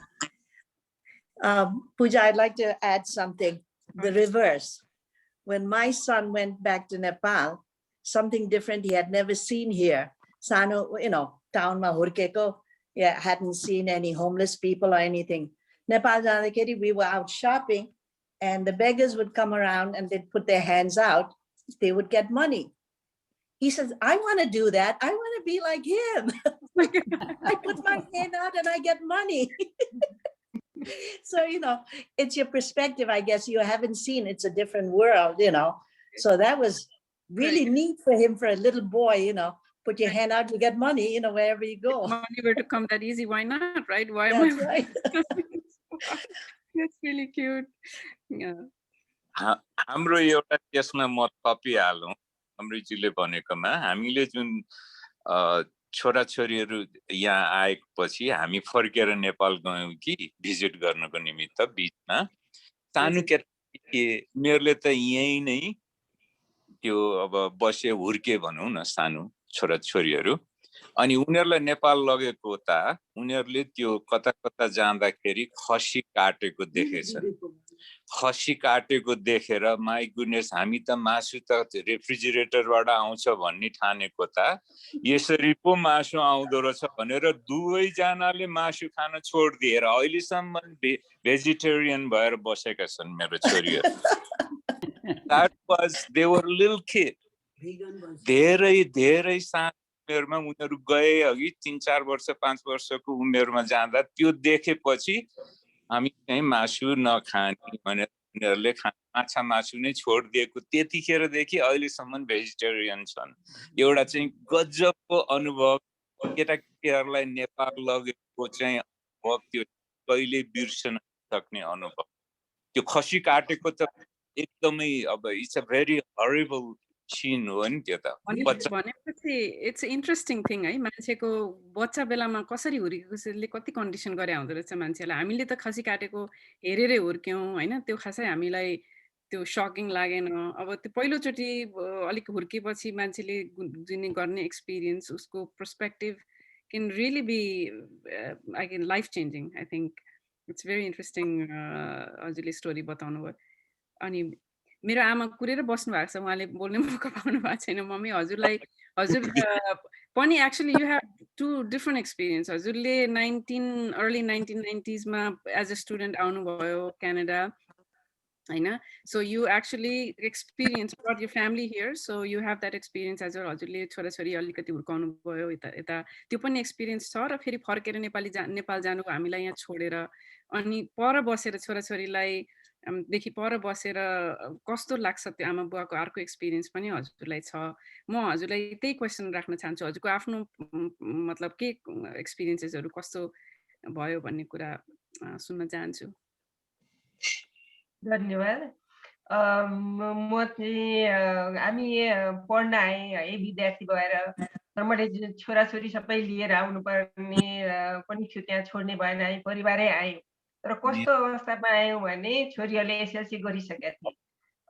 Pooja, I'd like to add something. The reverse. When my son went back to Nepal, something different he had never seen here. Sano, town ma hurkeko, yeah, hadn't seen any homeless people or anything. Nepal, we were out shopping and the beggars would come around and they'd put their hands out. They would get money. He says, I want to do that. I want to be like him. I put my hand out and I get money. So, it's your perspective, I guess. You haven't seen, it's a different world, So that was really neat for him, for a little boy, put your hand out, you get money, wherever you go. Money were to come that easy, why not, right? Why That's am I? right. That's really cute. Yeah. हाम्रो एउटा त्यसमा म थपिहालौँ अमृतजीले भनेकोमा। हामीले जुन छोराछोरीहरू यहाँ आएपछि हामी फर्केर नेपाल गयौँ कि भिजिट गर्नको निमित्त। बिचमा सानो उनीहरूले त यहीँ नै त्यो अब बसे हुर्के भनौँ न सानो छोराछोरीहरू अनि उनीहरूलाई नेपाल लगेको त उनीहरूले त्यो कता कता जाँदाखेरि खसी काटेको देखेछन् खसी काटेको देखेर माई गुडनेस हामी त मासु त रेफ्रिजरेटरबाट आउँछ भन्ने ठानेको त यसरी पो मासु आउँदो रहेछ भनेर दुवैजनाले मासु खान छोडिदिएर अहिलेसम्म भेजिटेरियन भएर बसेका छन् मेरो छोरीहरू That was they were little kid धेरै सानो उमेरमा उनीहरू गए अघि 3-4 वर्ष 5 वर्षको उमेरमा जाँदा त्यो देखेपछि हामी चाहिँ मासु नखाने भनेर उनीहरूले माछा मासु नै छोडिदिएको त्यतिखेरदेखि अहिलेसम्म भेजिटेरियन छन् एउटा चाहिँ गजबको अनुभव केटाकेटीहरूलाई नेपाल लगेको चाहिँ अनुभव त्यो कहिले बिर्सन सक्ने अनुभव त्यो खसी काटेको त एकदमै अब it's a very horrible scene हो नि त्यो त भनेपछि इट्स इन्ट्रेस्टिङ थिङ है मान्छेको बच्चा बेलामा कसरी हुर्केकोले कति कन्डिसन गरे हुँदो रहेछ मान्छेलाई हामीले त खसी काटेको हेरेरै हुर्क्यौँ होइन त्यो खासै हामीलाई त्यो सकिङ लागेन अब त्यो पहिलोचोटि अलिक हुर्केपछि मान्छेले जुन गर्ने एक्सपिरियन्स उसको perspective can really B I can life changing I think it's very interesting हजुरले स्टोरी बताउनु भयो अनि मेरो आमा कुरेर बस्नु भएको छ उहाँले बोल्ने मौका पाउनु भएको छैन मम्मी हजुरलाई हजुर पनि actually you have two different experience हजुरले अर्ली 1990s मा एज अ स्टुडेन्ट आउनुभयो क्यानाडा होइन so you actually experience brought your family here so you have that experience as हजुरले छोराछोरी अलिकति हुर्काउनु भयो यता त्यो पनि एक्सपिरियन्स छ र फेरि फर्केर नेपाल जानु हामीलाई यहाँ छोडेर अनि पर बसेर छोराछोरीलाई देखि पर बसेर कस्तो लाग्छ त्यो आमा बुवाको अर्को एक्सपिरियन्स पनि हजुरलाई छ म हजुरलाई त्यही क्वेसन राख्न चाहन्छु हजुरको आफ्नो मतलब के एक्सपिरियन्सेसहरू कस्तो भयो भन्ने कुरा सुन्न चाहन्छु धन्यवाद म चाहिँ हामी पढ्न आएँ है विद्यार्थी भएर तर मैले छोराछोरी सबै लिएर आउनुपर्ने पनि थियो त्यहाँ छोड्ने भएन है परिवारै आयो तर कस्तो अवस्थामा आयौँ भने छोरीहरूले एसएलसी गरिसकेका थिए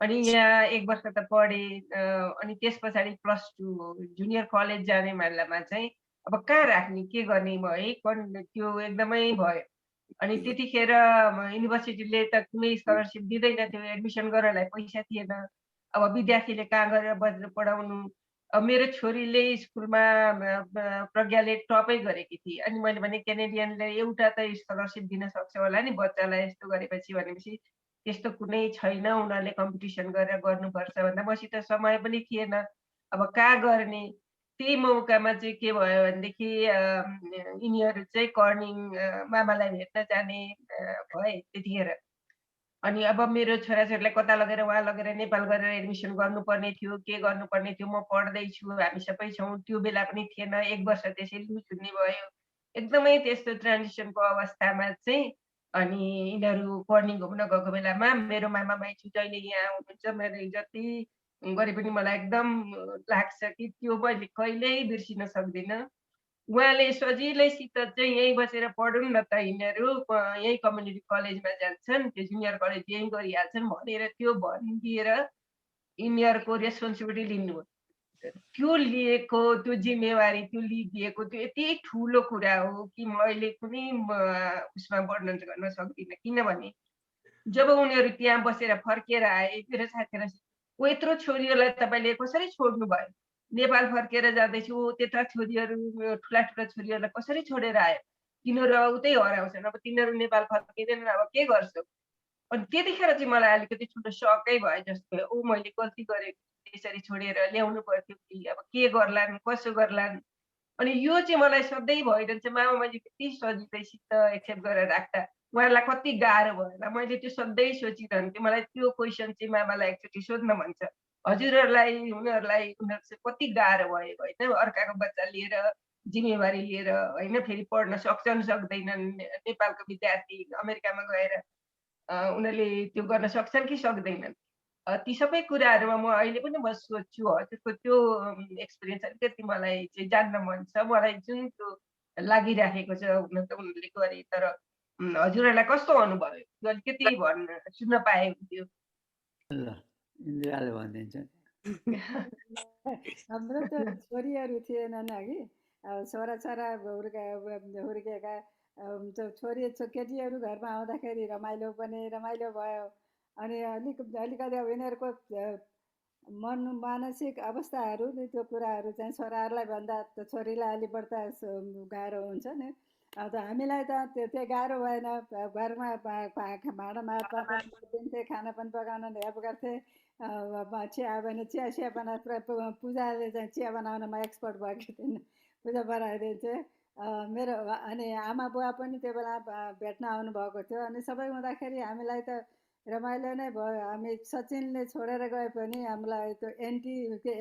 अनि यहाँ 1 वर्ष त पढेँ अनि त्यस पछाडि +2 जुनियर कलेज जाने मामिलामा चाहिँ अब कहाँ राख्ने के गर्ने भयो है त्यो एकदमै भयो अनि त्यतिखेर युनिभर्सिटीले त कुनै स्कलरसिप दिँदैन थियो एडमिसन गर्नलाई पैसा थिएन अब विद्यार्थीले कहाँ गरेर बजेर पढाउनु अब मेरो छोरीले स्कुलमा प्रज्ञाले टपै गरेकी थिए अनि मैले भने क्यानेडियनले एउटा त स्कलरसिप दिन सक्छ होला नि बच्चालाई यस्तो गरेपछि भनेपछि त्यस्तो कुनै छैन उनीहरूले कम्पिटिसन गरेर गर्नुपर्छ भन्दा मसित समय पनि थिएन अब कहाँ गर्ने त्यही मौकामा चाहिँ के भयो भनेदेखि यिनीहरू चाहिँ कर्निङ मामालाई भेट्न जाने भए त्यतिखेर अनि अब मेरो छोराछोरीलाई कता लगेर उहाँ लगेर नेपाल गरेर एडमिसन गर्नुपर्ने थियो के गर्नुपर्ने थियो म पढ्दैछु हामी सबै छौँ त्यो बेला पनि थिएन 1 वर्ष त्यसै लुज हुने भयो एकदमै त्यस्तो ट्रान्जिसनको अवस्थामा चाहिँ अनि यिनीहरू कर्निङ घुम्न गएको बेलामा मेरो मामा माइजू जहिले यहाँ आउनुहुन्छ मैले जति गरे पनि मलाई एकदम लाग्छ कि त्यो मैले कहिल्यै बिर्सिन सक्दिनँ उहाँले सजिलैसित चाहिँ यहीँ बसेर पढौँ न त यिनीहरू यहीँ कम्युनिटी कलेजमा जान्छन् त्यो जुनियर कलेज यहीँ गरिहाल्छन् भनेर त्यो भनिदिएर यिनीहरूको रेस्पोन्सिबिलिटी लिनु त्यो लिएको त्यो जिम्मेवारी त्यो लिइदिएको त्यो यति ठुलो कुरा हो कि मैले कुनै उसमा वर्णन गर्न सक्दिनँ किनभने जब उनीहरू त्यहाँ बसेर फर्केर आए मेरो साथीहरू यत्रो छोरीहरूलाई तपाईँले कसरी छोड्नु भयो नेपाल फर्केर जाँदैछु त्यत्रा छोरीहरू ठुला ठुला छोरीहरूलाई कसरी छोडेर आयो तिनीहरू अब उतै हराउँछन् अब तिनीहरू नेपाल फर्किँदैनन् अब के गर्छौ अनि त्यतिखेर चाहिँ मलाई अलिकति ठुलो सकै भयो जस्तो भयो ओ मैले गल्ती गरेको त्यसरी छोडेर ल्याउनु पर्थ्यो कि अब के गर्लान् कसो गर्लान् अनि यो चाहिँ मलाई सधैँ भइरहन्छ मामा मैले त्यति सजिलैसित एक्सेप्ट गरेर राख्दा उहाँहरूलाई कति गाह्रो भयो होला मैले त्यो सधैँ सोचिरहन्थेँ मलाई त्यो क्वेसन चाहिँ मामालाई एकचोटि सोध्न मन छ हजुरहरूलाई उनीहरू चाहिँ कति गाह्रो भयो होइन अर्काको बच्चा लिएर जिम्मेवारी लिएर होइन फेरि पढ्न सक्छन् सक्दैनन् नेपालको विद्यार्थी अमेरिकामा गएर उनीहरूले त्यो गर्न सक्छन् कि सक्दैनन् ती सबै कुराहरूमा म अहिले पनि म सोध्छु हजुरको त्यो एक्सपिरियन्स अलिकति मलाई चाहिँ जान्न मन छ मलाई जुन त्यो लागिराखेको छ हुन त उनीहरूले गरे तर हजुरहरूलाई कस्तो अनुभव त्यो अलिकति सुन्न पाए हुन्थ्यो ल इन्दिराले भनिदिन्छ हाम्रो त छोरीहरू थिएनन् अघि छोरा हुर्केका त्यो केटीहरू घरमा आउँदाखेरि रमाइलो भयो अनि अलिकति अब यिनीहरूको मानसिक अवस्थाहरू त्यो कुराहरू चाहिँ छोराहरूलाई भन्दा छोरीलाई अलिक बढ्ता गाह्रो हुन्छ नि अब त हामीलाई त त्यो गाह्रो भएन घरमा भाँडामा दिन्थे खाना पनि पकाउन हेल्प गर्थे चिया भने चिया बनाएर पूजाले चाहिँ चिया बनाउनमा एक्सपर्ट भएको थिइन् पूजा बनाइदिन्थे मेरो अनि आमा बुवा पनि त्यो बेला भेट्न आउनुभएको थियो अनि सबै हुँदाखेरि हामीलाई त रमाइलो नै भयो हामी सचिनले छोडेर गए पनि हामीलाई त्यो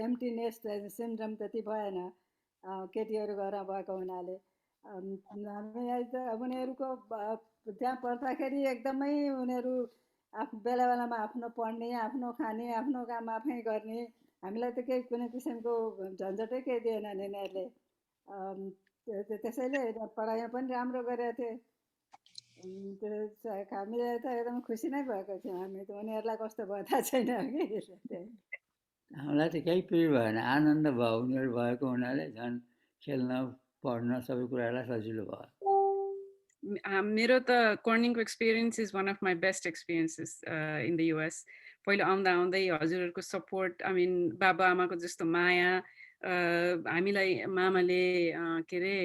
एम्प्टीनेस सिन्ड्रोम त्यति भएन केटीहरू घरमा भएको हुनाले हामी त उनीहरूको त्यहाँ पर्दाखेरि एकदमै उनीहरू बेला बेलामा आफ्नो पढ्ने आफ्नो खाने आफ्नो काम आफै गर्ने हामीलाई त केही कुनै किसिमको झन्झटै केही दिएनन् यिनीहरूले त्यसैले पढाइमा पनि राम्रो गरेका थिए हामीलाई त एकदम खुसी नै भएको थियो हामी त उनीहरूलाई कस्तो भयो थाहा छैन कि हामीलाई त केही पिर भएन आनन्द भयो उनीहरू भएको हुनाले झन् खेल्न पढ्न सबै कुरालाई सजिलो भयो मेरो त कर्निङको experience is one of my best experiences in the US पहिलो आउँदै हजुरहरूको सपोर्ट आई मिन बाबा आमाको जस्तो माया हामीलाई मामाले के अरे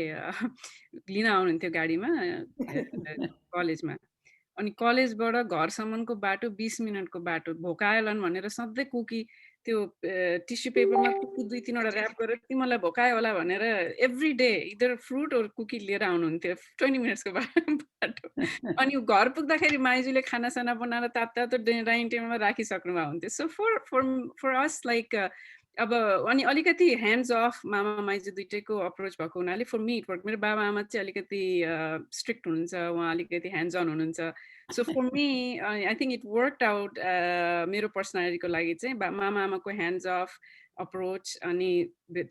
लिन आउनुहुन्थ्यो गाडीमा कलेजमा अनि कलेजबाट घरसम्मको बाटो 20 मिनटको बाटो भोकाएलान् भनेर सधैँ कुकी त्यो टिस्यु पेपरमा कुकी 2-3 वटा ऱ्याप गरेर तिमीलाई भोकायो होला भनेर एभ्री डे इदर फ्रुट ओर कुकी लिएर आउनुहुन्थ्यो 20 मिनट्सको बाटो अनि घर पुग्दाखेरि माइजूले खानासाना बनाएर तातो डाइनिङ टेबलमा राखिसक्नु भएको हुन्थ्यो सो फर अस लाइक अब अनि अलिकति ह्यान्ड्स अफ मामा माइजू दुइटैको अप्रोच भएको हुनाले फर मी इट वर्क मेरो बाबा आमा चाहिँ अलिकति स्ट्रिक्ट हुनुहुन्छ उहाँ अलिकति ह्यान्ड्स अन हुनुहुन्छ so for me I think it worked out मेरो पर्सनालिटीको लागि चाहिँ मामा आमाको ह्यान्ड्स अफ अप्रोच अनि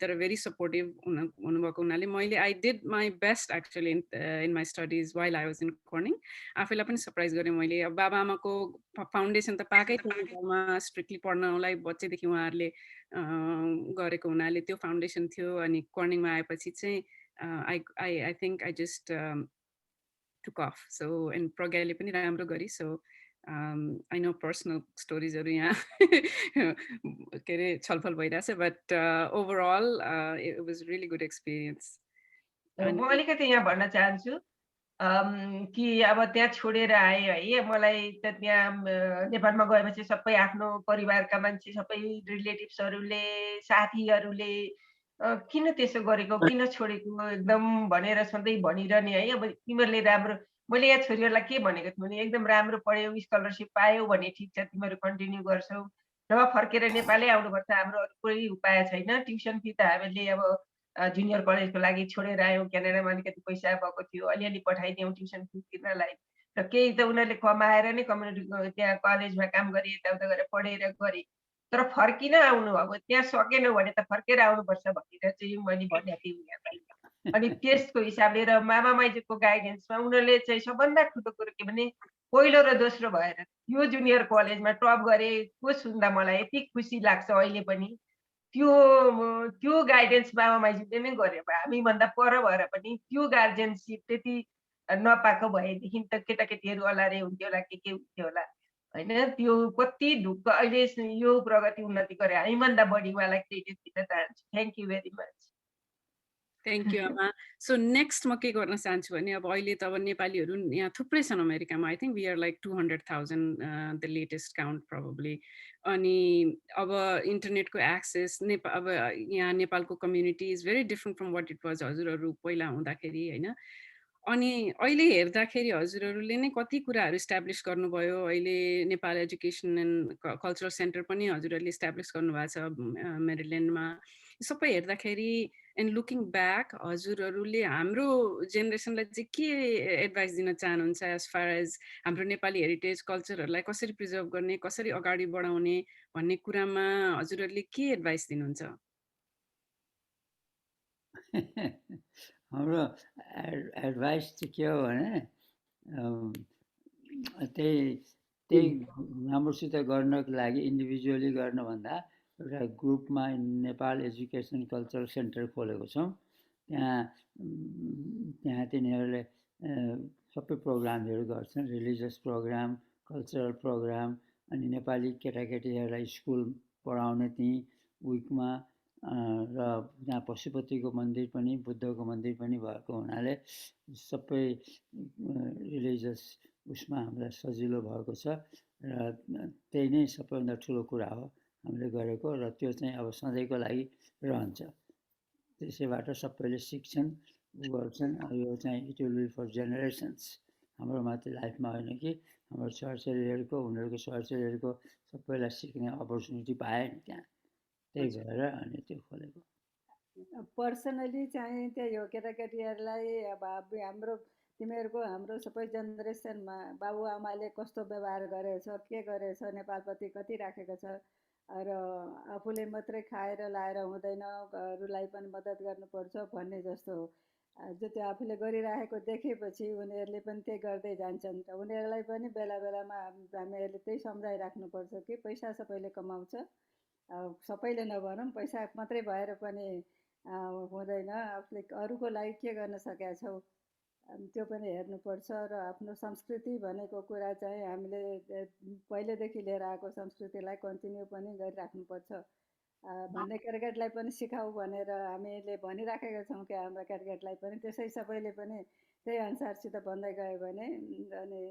तर भेरी सपोर्टिभ हुनुभएको हुनाले मैले I did my best actually in my studies while I was in Corning आफैलाई पनि सरप्राइज गरेँ मैले अब बाबा आमाको फाउन्डेसन त पाएकै थिएन घरमा स्ट्रिक्टली पढ्नलाई बच्चैदेखि उहाँहरूले गरेको हुनाले त्यो फाउन्डेसन थियो अनि कर्निङमा आएपछि चाहिँ I think I just took off so and प्रज्ञाले पनि राम्रो गरी सो आई नो पर्सनल स्टोरिजहरू यहाँ के अरे छलफल भइरहेछ but overall it was really good experience म अलिकति यहाँ भन्न चाहन्छु कि अब त्यहाँ छोडेर आएँ है मलाई त त्यहाँ नेपालमा गएपछि सबै आफ्नो परिवारका मान्छे सबै रिलेटिभ्सहरूले साथीहरूले किन त्यसो गरेको किन छोडेको एकदम भनेर सधैँ भनिरहने है अब तिमीहरूले राम्रो मैले यहाँ छोरीहरूलाई के भनेको थिएँ भने एकदम राम्रो पढ्यौ स्कलरसिप पायौ भने ठिक छ तिमीहरू कन्टिन्यू गर्छौ र फर्केर नेपालै आउनुपर्छ हाम्रो अरू कुनै उपाय छैन ट्युसन फी त हामीले अब जुनियर कलेजको लागि छोडेर आयौँ क्यानाडामा अलिकति पैसा भएको थियो अलिअलि पठाइदियौँ ट्युसन फी तिर्नलाई र केही त उनीहरूले कमाएर नै कम्युनिटी त्यहाँ कलेजमा काम गरे यताउता गरेर पढेर गरे तर फर्किन आउनु अब त्यहाँ सकेनौ भने त फर्केर आउनुपर्छ भनेर चाहिँ मैले भनेको थिएँ उनीहरूलाई अनि त्यसको हिसाबले र मामा माइजूको गाइडेन्समा उनीहरूले चाहिँ सबभन्दा ठुलो कुरो के भने पहिलो र दोस्रो भएर यो जुनियर कलेजमा टप गरेको सुन्दा मलाई यति खुसी लाग्छ अहिले पनि त्यो गाइडेन्स बाबा माइजूले नै गर्यो हामीभन्दा पर भएर पनि त्यो गार्जेनसिप त्यति नपाएको भएदेखि त केटाकेटीहरू अलारे हुन्थ्यो होला के हुन्थ्यो होला होइन त्यो कति ढुक्क अहिले यो प्रगति उन्नति गरे हामीभन्दा बढी उहाँलाई क्रेडिट दिन चाहन्छु thank you very much thank you आमा सो नेक्स्ट म के गर्न चाहन्छु भने अब अहिले त अब नेपालीहरू यहाँ थुप्रै छन् अमेरिकामा I think we are like 200,000 the latest count probably अनि अब इन्टरनेटको एक्सेस अब यहाँ नेपालको community is very different from what it was हजुरहरू पहिला हुँदाखेरि होइन अनि अहिले हेर्दाखेरि हजुरहरूले नै कति कुराहरू इस्टाब्लिस गर्नुभयो अहिले Nepal education and cultural centre पनि हजुरहरूले इस्टाब्लिस गर्नुभएको छ मेरिल्यान्डमा सबै हेर्दाखेरि एन्ड लुकिङ ब्याक हजुरहरूले हाम्रो जेनेरेसनलाई चाहिँ के एडभाइस दिन चाहनुहुन्छ एज फार एज हाम्रो नेपाली हेरिटेज कल्चरहरूलाई कसरी प्रिजर्भ गर्ने कसरी अगाडि बढाउने भन्ने कुरामा हजुरहरूले के एडभाइस दिनुहुन्छ हाम्रो एडभाइस चाहिँ के हो भने त्यही त्यही राम्रोसित गर्नको लागि इन्डिभिजुअली गर्नुभन्दा एउटा ग्रुपमा नेपाल एजुकेसन कल्चरल सेन्टर खोलेको छौँ। त्यहाँ तिनीहरूले सबै प्रोग्रामहरू गर्छन्, रिलिजियस प्रोग्राम, कल्चरल प्रोग्राम, अनि नेपाली केटाकेटीहरूलाई स्कुल पढाउने त्यहीँ विकमा, र त्यहाँ पशुपतिको मन्दिर पनि बुद्धको मन्दिर पनि भएको हुनाले सबै रिलिजियस उसमा हामीलाई सजिलो भएको छ, र त्यही नै सबैभन्दा ठुलो कुरा हो हामीले गरेको, र त्यो चाहिँ अब सधैँको लागि रहन्छ। त्यसैबाट सबैले सिक्छन्, गर्छन्। यो चाहिँ it will be for generations, हाम्रो मात्रै लाइफमा होइन कि हाम्रो छोराछोरीहरूको, उनीहरूको छोराछोरीहरूको सबैलाई सिक्ने अपर्च्युनिटी पाए नि त्यहाँ, त्यही भएर अनि त्यो खोलेको। पर्सनली चाहिँ त्यही हो, केटाकेटीहरूलाई अब हाम्रो तिमीहरूको हाम्रो सबै जेनेरेसनमा बाबुआमाले कस्तो व्यवहार गरेछ, के गरेछ, नेपालप्रति कति राखेको छ, र आफूले मात्रै खाएर लाएर हुँदैन, अरूलाई पनि मद्दत गर्नुपर्छ भन्ने जस्तो हो। जो त्यो आफूले गरिराखेको देखेपछि उनीहरूले पनि त्यही गर्दै जान्छन्। र उनीहरूलाई पनि बेला बेलामा हामीहरूले त्यही सम्झाइराख्नुपर्छ कि पैसा सबैले कमाउँछ, सबैले नभनौँ, पैसा मात्रै भएर पनि हुँदैन, आफूले अरूको लागि के गर्न सकेका छौ त्यो पनि हेर्नुपर्छ। र आफ्नो संस्कृति भनेको कुरा चाहिँ हामीले पहिलेदेखि लिएर आएको संस्कृतिलाई कन्टिन्यू पनि गरिराख्नुपर्छ भन्ने केटाकेटीलाई पनि सिकाऊ भनेर हामीले भनिराखेका छौँ कि हाम्रा केटाकेटीलाई पनि त्यसै सबैले पनि त्यही अनुसारसित भन्दै गयो भने। अनि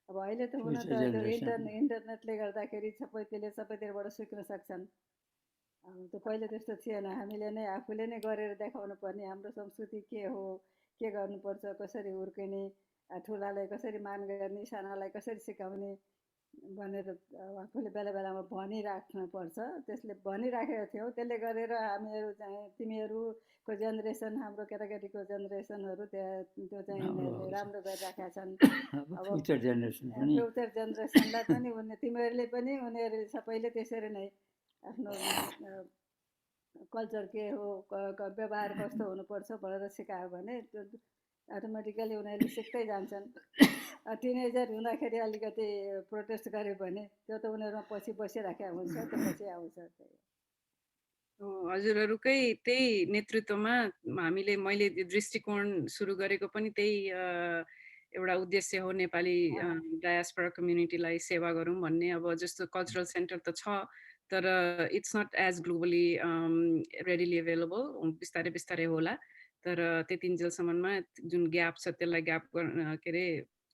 अब अहिले त हुन त इन्टरनेटले गर्दाखेरि सबैले सबैतिरबाट सिक्न सक्छन्। त्यो पहिले त्यस्तो थिएन, हामीले नै आफूले नै गरेर देखाउनु पर्ने, हाम्रो संस्कृति के हो, के गर्नुपर्छ, कसरी हुर्किने, ठुलालाई कसरी मान गर्ने, सानालाई कसरी सिकाउने भनेर आफूले बेला बेलामा भनिराख्नुपर्छ। त्यसले भनिराखेका थियौँ, त्यसले गरेर हामीहरू चाहिँ तिमीहरूको जेनेरेसन, हाम्रो केटाकेटीको जेनेरेसनहरू त्यो चाहिँ उनीहरूले राम्रो गरिराखेका छन्। अब फ्युचर जेनेरेसनलाई पनि तिमीहरूले पनि उनीहरूले सबैले त्यसरी नै आफ्नो कल्चर के हो, व्यवहार कस्तो हुनुपर्छ भनेर सिकायो भने त्यो अटोमेटिकली उनीहरूले सिक्दै जान्छन्। टिनेजर हुँदाखेरि अलिकति प्रोटेस्ट गर्यो भने त्यो त उनीहरूमा पछि बसिराखेका हुन्छ, त्यो पछि आउँछ। हजुरहरूकै त्यही नेतृत्वमा मैले दृष्टिकोण सुरु गरेको पनि त्यही एउटा उद्देश्य हो, नेपाली डायस्पोरा कम्युनिटीलाई सेवा गरौँ भन्ने। अब जस्तो कल्चरल सेन्टर त छ, तर it's not as globally readily available, बिस्तारै बिस्तारै होला। तर त्यतिन्जेलसम्ममा जुन ग्याप छ त्यसलाई ग्याप के अरे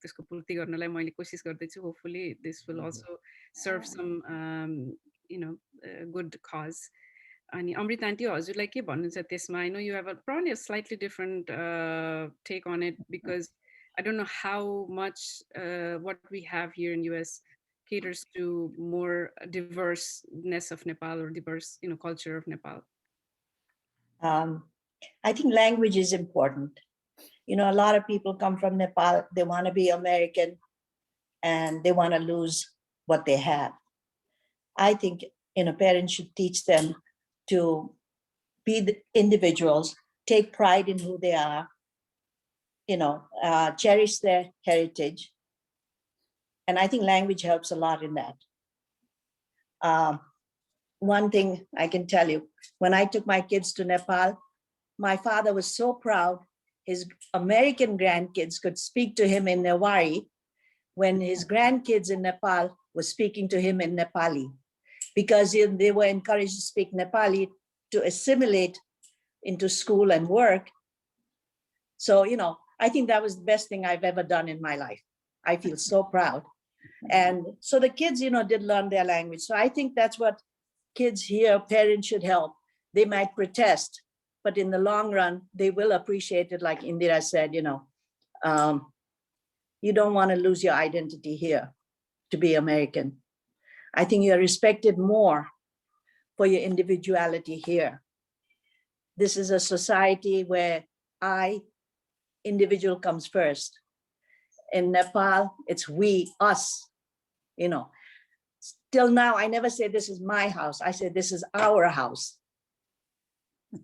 त्यसको पूर्ति गर्नलाई मैले कोसिस गर्दैछु। Hopefully this will also serve some good cause. अनि अमृता आन्टी, हजुरलाई के भन्नु छ त्यसमा? I know you have probably a slightly different take on it, because I don't know how much what we have here in US caters to more diverseness of Nepal, or diverse culture of Nepal. I think language is important. A lot of people come from Nepal, they want to be American and they want to lose what they have. I think parents should teach them to be the individuals, take pride in who they are, cherish their heritage. And I think language helps a lot in that. One thing I can tell you, when I took my kids to Nepal, my father was so proud his American grandkids could speak to him in Newari when his grandkids in Nepal were speaking to him in Nepali, because they were encouraged to speak Nepali to assimilate into school and work. So, I think that was the best thing I've ever done in my life. I feel so proud. And so the kids, did learn their language. So I think that's what kids here, parents should help. They might protest, but in the long run, they will appreciate it. Like Indira said, you don't want to lose your identity here to be American. I think you're respected more for your individuality here. This is a society where individual comes first. In Nepal, it's we, us, Till now, I never say this is my house. I say this is our house.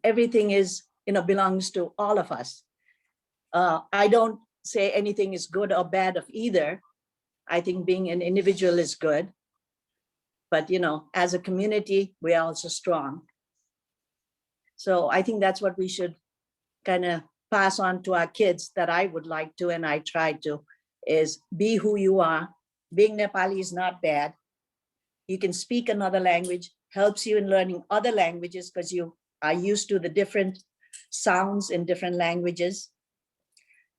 Everything is, belongs to all of us. I don't say anything is good or bad of either. I think being an individual is good, but as a community, we are also strong. So I think that's what we should kind of pass on to our kids, that I would like to, and I try to, is be who you are. Being Nepali is not bad. You can speak another language, helps you in learning other languages because you are used to the different sounds in different languages.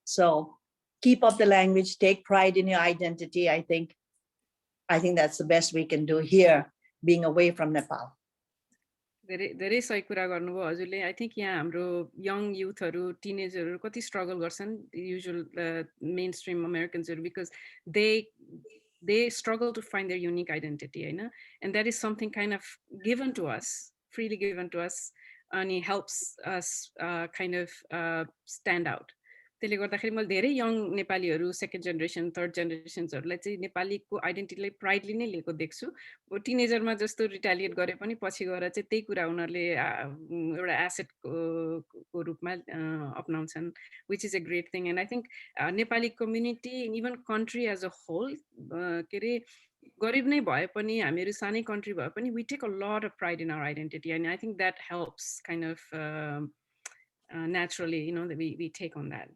So keep up the language, take pride in your identity. I think that's the best we can do here, being away from Nepal. धेरै सही कुरा गर्नुभयो हजुरले. I think यहाँ हाम्रो young युथहरू टिनेजरहरू कति struggle गर्छन् युजुअल मेन स्ट्रिम अमेरिकन्सहरू, because they struggle to find their unique identity, होइन, and that is something kind of given to us, freely given to us, and it helps us kind of stand out. त्यसले गर्दाखेरि मैले धेरै young नेपालीहरू second generation third जेनेरेसन्सहरूलाई चाहिँ नेपालीको आइडेन्टिटीलाई प्राइडली नै लिएको देख्छु. टिनेजरमा जस्तो रिटालिएट गरे पनि पछि गएर चाहिँ त्यही कुरा उनीहरूले एउटा एसेटको रूपमा अपनाउँछन्, which is a great thing. And I think Nepali community even country as a whole, के अरे गरिब नै भए पनि हामीहरू सानै कन्ट्री भए पनि we take a lot of pride in our identity, and I think that helps kind of naturally, we take on that.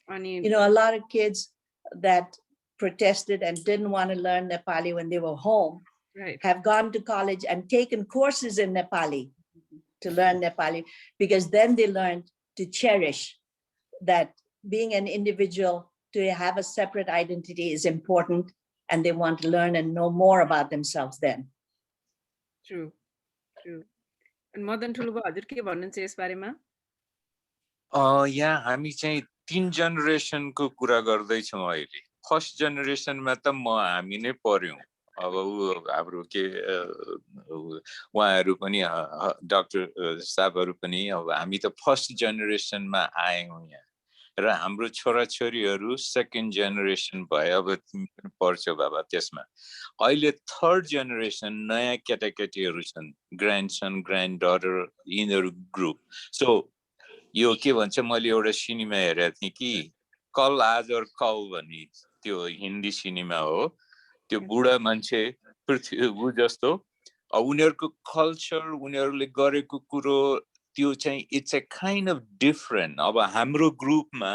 A lot of kids that protested and didn't want to learn Nepali when they were home, right, have gone to college and taken courses in Nepali to learn Nepali, because then they learned to cherish that being an individual, to have a separate identity is important, and they want to learn and know more about themselves then. True. And Madan Thuluba, हजुर के भन्नुहुन्छ यस बारेमा? यहाँ हामी चाहिँ 3 जेनेरेसनको कुरा गर्दैछौँ अहिले. फर्स्ट जेनेरेसनमा त हामी नै पर्यौँ. अब हाम्रो के उहाँहरू पनि डाक्टर साहबहरू पनि, अब हामी त फर्स्ट जेनेरेसनमा आयौँ यहाँ, र हाम्रो छोराछोरीहरू सेकेन्ड जेनेरेसन भयो. अब तिमी पनि पढ्छौ बाबा त्यसमा. अहिले थर्ड जेनेरेसन नयाँ केटाकेटीहरू छन्, ग्रान्डसन ग्रान्ड डटर, यिनीहरू ग्रुप. सो यो के भन्छ, मैले एउटा सिनेमा हेरेको थिएँ कि कल आज और कल भन्ने, त्यो हिन्दी सिनेमा हो. त्यो बुढा मान्छे पृथ्वी जस्तो, उनीहरूको कल्चर, उनीहरूले गरेको कुरो, त्यो चाहिँ it's a kind of different. अब हाम्रो ग्रुपमा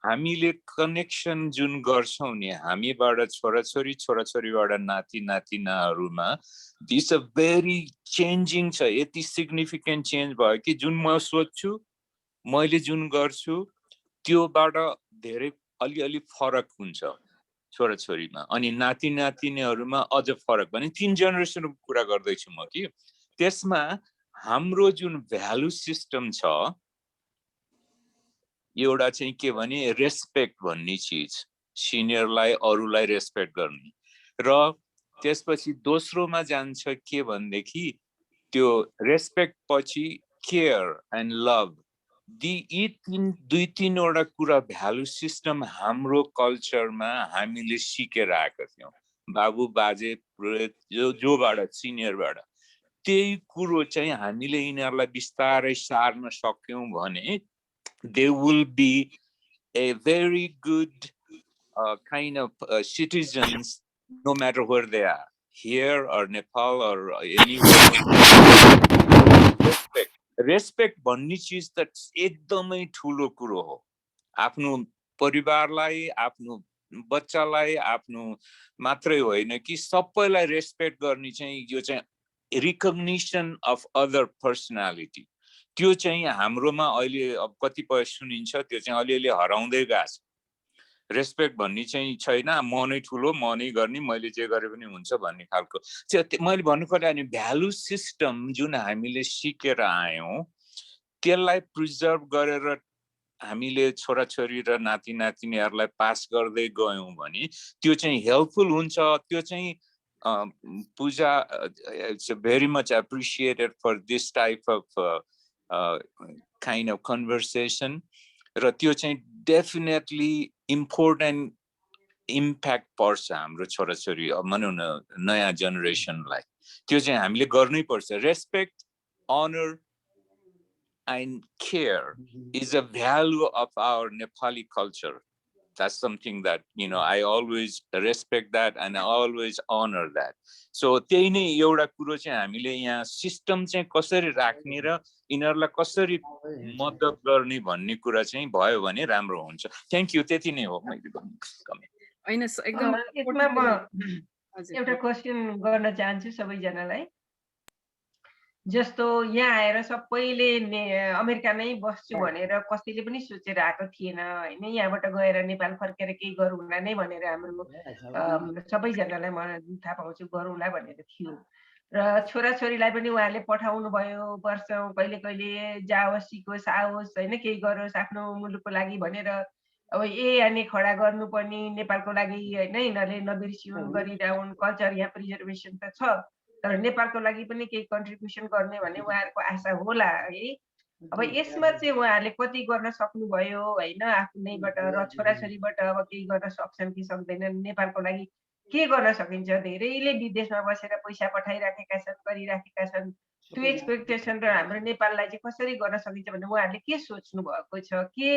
हामीले कनेक्सन जुन गर्छौँ नि, हामीबाट छोराछोरी, छोराछोरीबाट नाति नातिनाहरूमा, दिस अ भेरी चेन्जिङ छ. यति सिग्निफिकेन्ट चेन्ज भयो कि जुन म सोच्छु, मैले जुन गर्छु, त्योबाट धेरै अलिअलि फरक हुन्छ छोराछोरीमा, अनि नाति नातिनीहरूमा अझ फरक. भने 3 जेनेरेसनको कुरा गर्दैछु म कि त्यसमा हाम्रो जुन भ्यालु सिस्टम छ, एउटा चाहिँ के भने रेस्पेक्ट भन्ने चिज, सिनियरलाई अरूलाई रेस्पेक्ट गर्ने, र त्यसपछि दोस्रोमा जान्छ के भनेदेखि त्यो रेस्पेक्ट पछि केयर एन्ड लभ. यी 2-3वटा कुरा भ्यालु सिस्टम हाम्रो कल्चरमा हामीले सिकेर आएका थियौँ, बाबु बाजे जोबाट, सिनियरबाट. त्यही कुरो चाहिँ हामीले यिनीहरूलाई बिस्तारै सार्न सक्यौँ भने they will be a very good kind of citizens, no matter where they are, here or Nepal or anywhere. Respect भन्ने चिज त एकदमै ठुलो कुरो हो. आफ्नो परिवारलाई, आफ्नो बच्चालाई, आफ्नो मात्रै होइन कि सबैलाई रेस्पेक्ट गर्ने चाहिँ यो चाहिँ रिकग्निसन अफ अदर पर्सनालिटी. त्यो चाहिँ हाम्रोमा अहिले अब कतिपय सुनिन्छ, त्यो चाहिँ अलिअलि हराउँदै गएको छ. रेस्पेक्ट भन्ने चाहिँ छैन, म नै ठुलो, म नै गर्ने, मैले जे गरे पनि हुन्छ भन्ने खालको. मैले भन्नु खोजेँ नि, भ्यालु सिस्टम जुन हामीले सिकेर आयौँ, त्यसलाई प्रिजर्भ गरेर हामीले छोराछोरी र नाति नातिनीहरूलाई पास गर्दै गयौँ भने त्यो चाहिँ हेल्पफुल हुन्छ. त्यो चाहिँ Puja, it's very much appreciated for this type of kind of conversation, र त्यो चाहिँ डेफिनेटली इम्पोर्टेन्ट इम्प्याक्ट पर्छ हाम्रो छोराछोरी, भनौँ न नयाँ जेनेरेसनलाई. त्यो चाहिँ हामीले गर्नै पर्छ. Respect, honour and care is a value of our Nepali culture. that's something that I always respect that and I always honor that. So त्यही नै एउटा कुरो चाहिँ हामीले यहाँ सिस्टम चाहिँ कसरी राख्ने र यिनीहरूलाई कसरी मद्दत गर्ने भन्ने कुरा चाहिँ भयो भने राम्रो हुन्छ. Thank you. त्यति नै हो मैले कमेन्ट. हैन एकदम यसमा म एउटा क्वेशन गर्न चाहन्छु सबैजनालाई. जस्तो यहाँ आएर सबैले अमेरिका नै बस्छु भनेर कसैले पनि सोचेर आएको थिएन हैन. यहाँबाट गएर नेपाल फर्केर केही गरौँला नै भनेर हाम्रो सबैजनालाई म थाहा पाउँछु गरौँला भनेर थियो. र छोराछोरीलाई पनि उहाँले पठाउनु भयो वर्षौं कहिले कहिले जाओस् सिकोस् आओस् हैन केही गरोस् आफ्नो मुलुकको लागि भनेर. अब याने खडा गर्नुपर्ने नेपालको लागि हैन यिनीहरूले नबिर्सिउन् गरिरहन् कल्चर यहाँ प्रिजर्भेसन त छ तर नेपालको लागि पनि केही कन्ट्रिब्युसन गर्ने भन्ने उहाँहरूको आशा होला है. अब यसमा चाहिँ उहाँहरूले कति गर्न सक्नुभयो हैन आफ्नैबाट र छोराछोरीबाट अब केही गर्न सक्छन् कि सक्दैनन् नेपालको लागि के गर्न सकिन्छ. धेरैले विदेशमा बसेर पैसा पठाइराखेका छन् गरिराखेका छन्. त्यो एक्सपेक्टेसन र हाम्रो नेपाललाई चाहिँ कसरी गर्न सकिन्छ भन्ने उहाँहरूले के सोच्नु भएको छ. के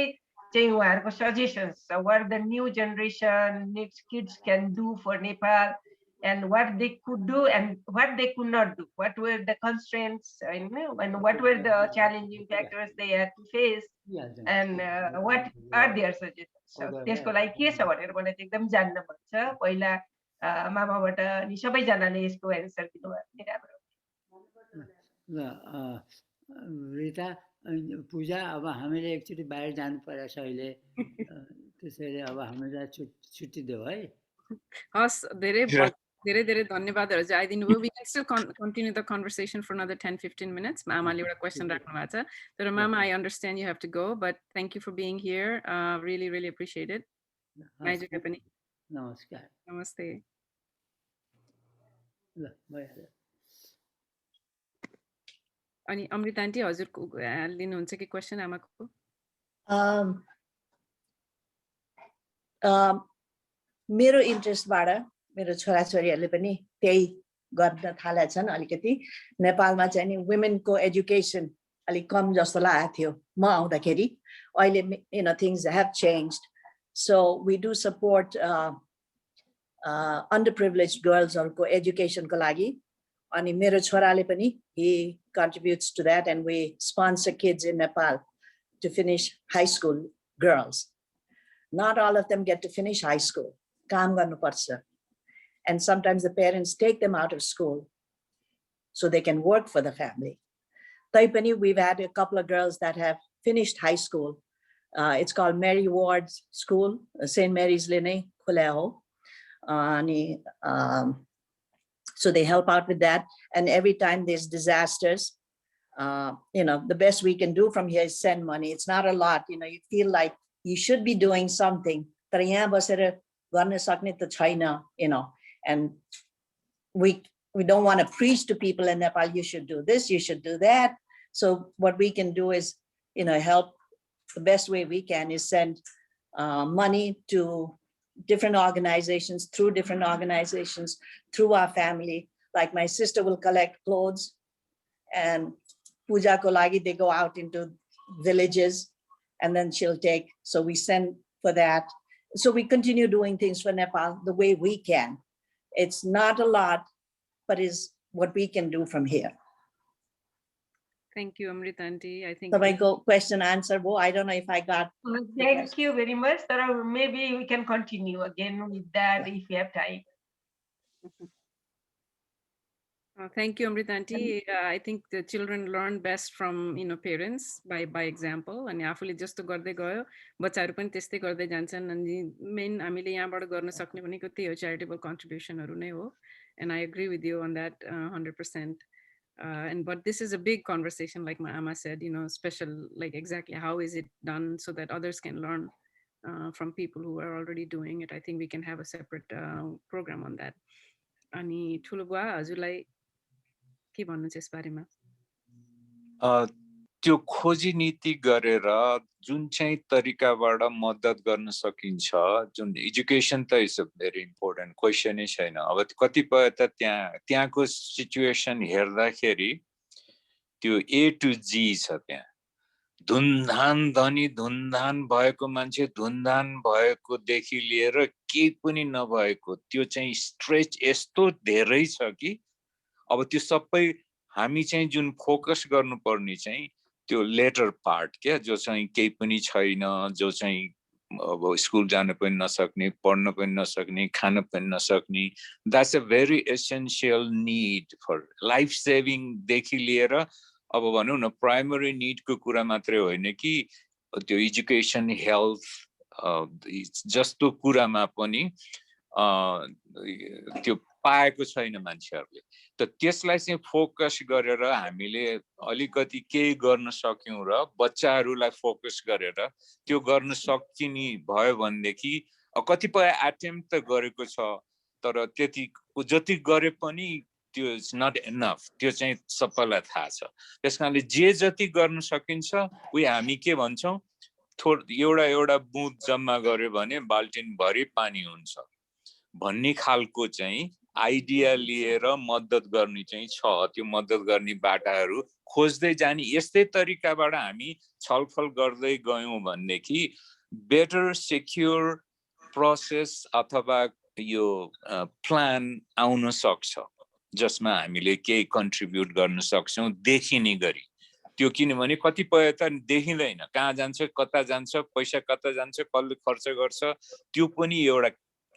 चाहिँ उहाँहरूको suggestions what the new generation next kids can do for Nepal and what they could do and what they could not do, what were the constraints and what were the challenging factors they had to face and what are their suggestions. So त्यसको लागि के छ भनेर मलाई चाहिँ एकदम जान्न मन छ. पहिला मामाबाट अनि सबैजनाले यसको एन्सर दिनुभयो भने राम्रो. रिता पूजा अब हामीले एकचोटि बाहिर जानु परेछ अहिले त्यसैले अब हामीलाई छुट्टी देऊ है. हस् धेरै धेरै धन्यवादहरु चाहिँ आइदिनु भयो. We can still continue the conversation for another 10-15 minutes. मामाले एउटा क्वेशन राख्नु भएको छ तर मामा I understand you have to go but thank you for being here. Really appreciate it. नाइजुका पनि नमस्कार. नमस्ते. ल भइहाल्यो. अनि अमृता आन्टी हजुरको लिनुहुन्छ कि क्वेशन आमाको? मेरो इन्ट्रेस्टबाट मेरो छोराछोरीहरूले पनि त्यही गर्न थालेका छन्. अलिकति नेपालमा चाहिँ नि वुमेनको एजुकेसन अलिक कम जस्तो लागेको थियो म आउँदाखेरि. अहिले things have changed. So we do support underprivileged girls को education को लागि. अनि मेरो छोराले पनि he contributes to that and we sponsor kids in Nepal to finish high school girls. Not all of them get to finish high school. काम गर्नुपर्छ. And sometimes the parents take them out of school so they can work for the family. Taipani, we've had a couple of girls that have finished high school. It's called Mary Ward's School, St. Mary's Lene, Kuleho. So they help out with that. And every time there's disasters, the best we can do from here is send money. It's not a lot. You feel like you should be doing something. And we don't want to preach to people in Nepal, you should do this, you should do that. So what we can do is, help. The best way we can is send money to different organizations, through our family. Like my sister will collect clothes and Puja ko lagi, they go out into villages and then she'll take, so we send for that. So we continue doing things for Nepal the way we can. It's not a lot, but is what we can do from here. Thank you, Amrita aunty. I think question answer. I don't know if I got. Thank you very much. Tara, maybe we can continue again with that if you have time. Thank you, Amrita aunty. I think the children learn best from parents by example. अनि आफूले जस्तो गर्दै गयो बच्चाहरु पनि त्यस्तै गर्दै जान्छन्. अनि मेन हामीले यहाँबाट गर्न सक्ने भनेको त्यही हो, charitable contributionहरु नै हो. And I agree with you on that 100%. But this is a big conversation, like my Amma said, special, like exactly how is it done so that others can learn from people who are already doing it. I think we can have a separate program on that. Ani ठुलो बुवा हजुरलाई के भन्नुहुन्छ यस बारेमा? त्यो खोजी नीति गरेर जुन चाहिँ तरिकाबाट मद्दत गर्न सकिन्छ, जुन एजुकेसन त is a very important question नै छैन. अब कतिपय त त्यहाँको सिचुएसन हेर्दाखेरि त्यो A to G छ, त्यहाँ धुनधान धनी धुनधान भएको मान्छे धुनधान भएकोदेखि लिएर केही पनि नभएको त्यो चाहिँ स्ट्रेच यस्तो धेरै छ कि अब त्यो सबै हामी चाहिँ जुन फोकस गर्नुपर्ने चाहिँ त्यो लेटर पार्ट क्या जो चाहिँ केही पनि छैन जो चाहिँ अब स्कुल जान पनि नसक्ने पढ्न पनि नसक्ने खान पनि नसक्ने that's a very essential need for life सेभिङदेखि लिएर अब भनौँ न प्राइमरी निडको कुरा मात्रै होइन कि त्यो एजुकेसन हेल्थ जस्तो कुरामा पनि त्यो पाएको छैन मान्छेहरूले त त्यसलाई चाहिँ फोकस गरेर हामीले अलिकति केही गर्न सक्यौँ र बच्चाहरूलाई फोकस गरेर त्यो गर्न सकिने भयो भनेदेखि कतिपय एटेम्प्ट त गरेको छ तर त्यतिको जति गरे पनि त्यो इज नट इनफ त्यो चाहिँ सबैलाई थाहा छ त्यस कारणले जे जति गर्न सकिन्छ उही हामी के भन्छौँ एउटा बुँद जम्मा गर्यो भने बाल्टिन भरि पानी हुन्छ भन्ने खालको चाहिँ आइडिया लिएर मद्दत गर्ने चाहिँ छ त्यो मद्दत गर्ने बाटाहरू खोज्दै जाने यस्तै तरिकाबाट हामी छलफल गर्दै गयौँ भनेदेखि बेटर सेक्युर प्रोसेस अथवा यो प्लान आउन सक्छ जसमा हामीले केही कन्ट्रिब्युट गर्न सक्छौँ देखिने गरी त्यो किनभने कतिपय त देखिँदैन कहाँ जान्छ कता जान्छ पैसा कता जान्छ कसले खर्च गर्छ त्यो पनि एउटा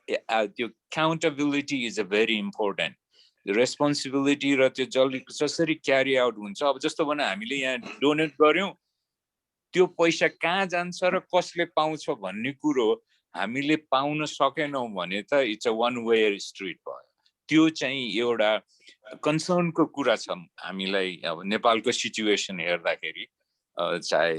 त्यो accountability is a very important responsibility र त्यो जसरी क्यारी आउट हुन्छ अब जस्तो भने हामीले यहाँ डोनेट गर्यौँ त्यो पैसा कहाँ जान्छ र कसले पाउँछ भन्ने कुरो हामीले पाउन सकेनौँ भने त it's a one way street भयो त्यो चाहिँ एउटा कन्सर्नको कुरा छ हामीलाई अब नेपालको सिचुएसन हेर्दाखेरि चाहे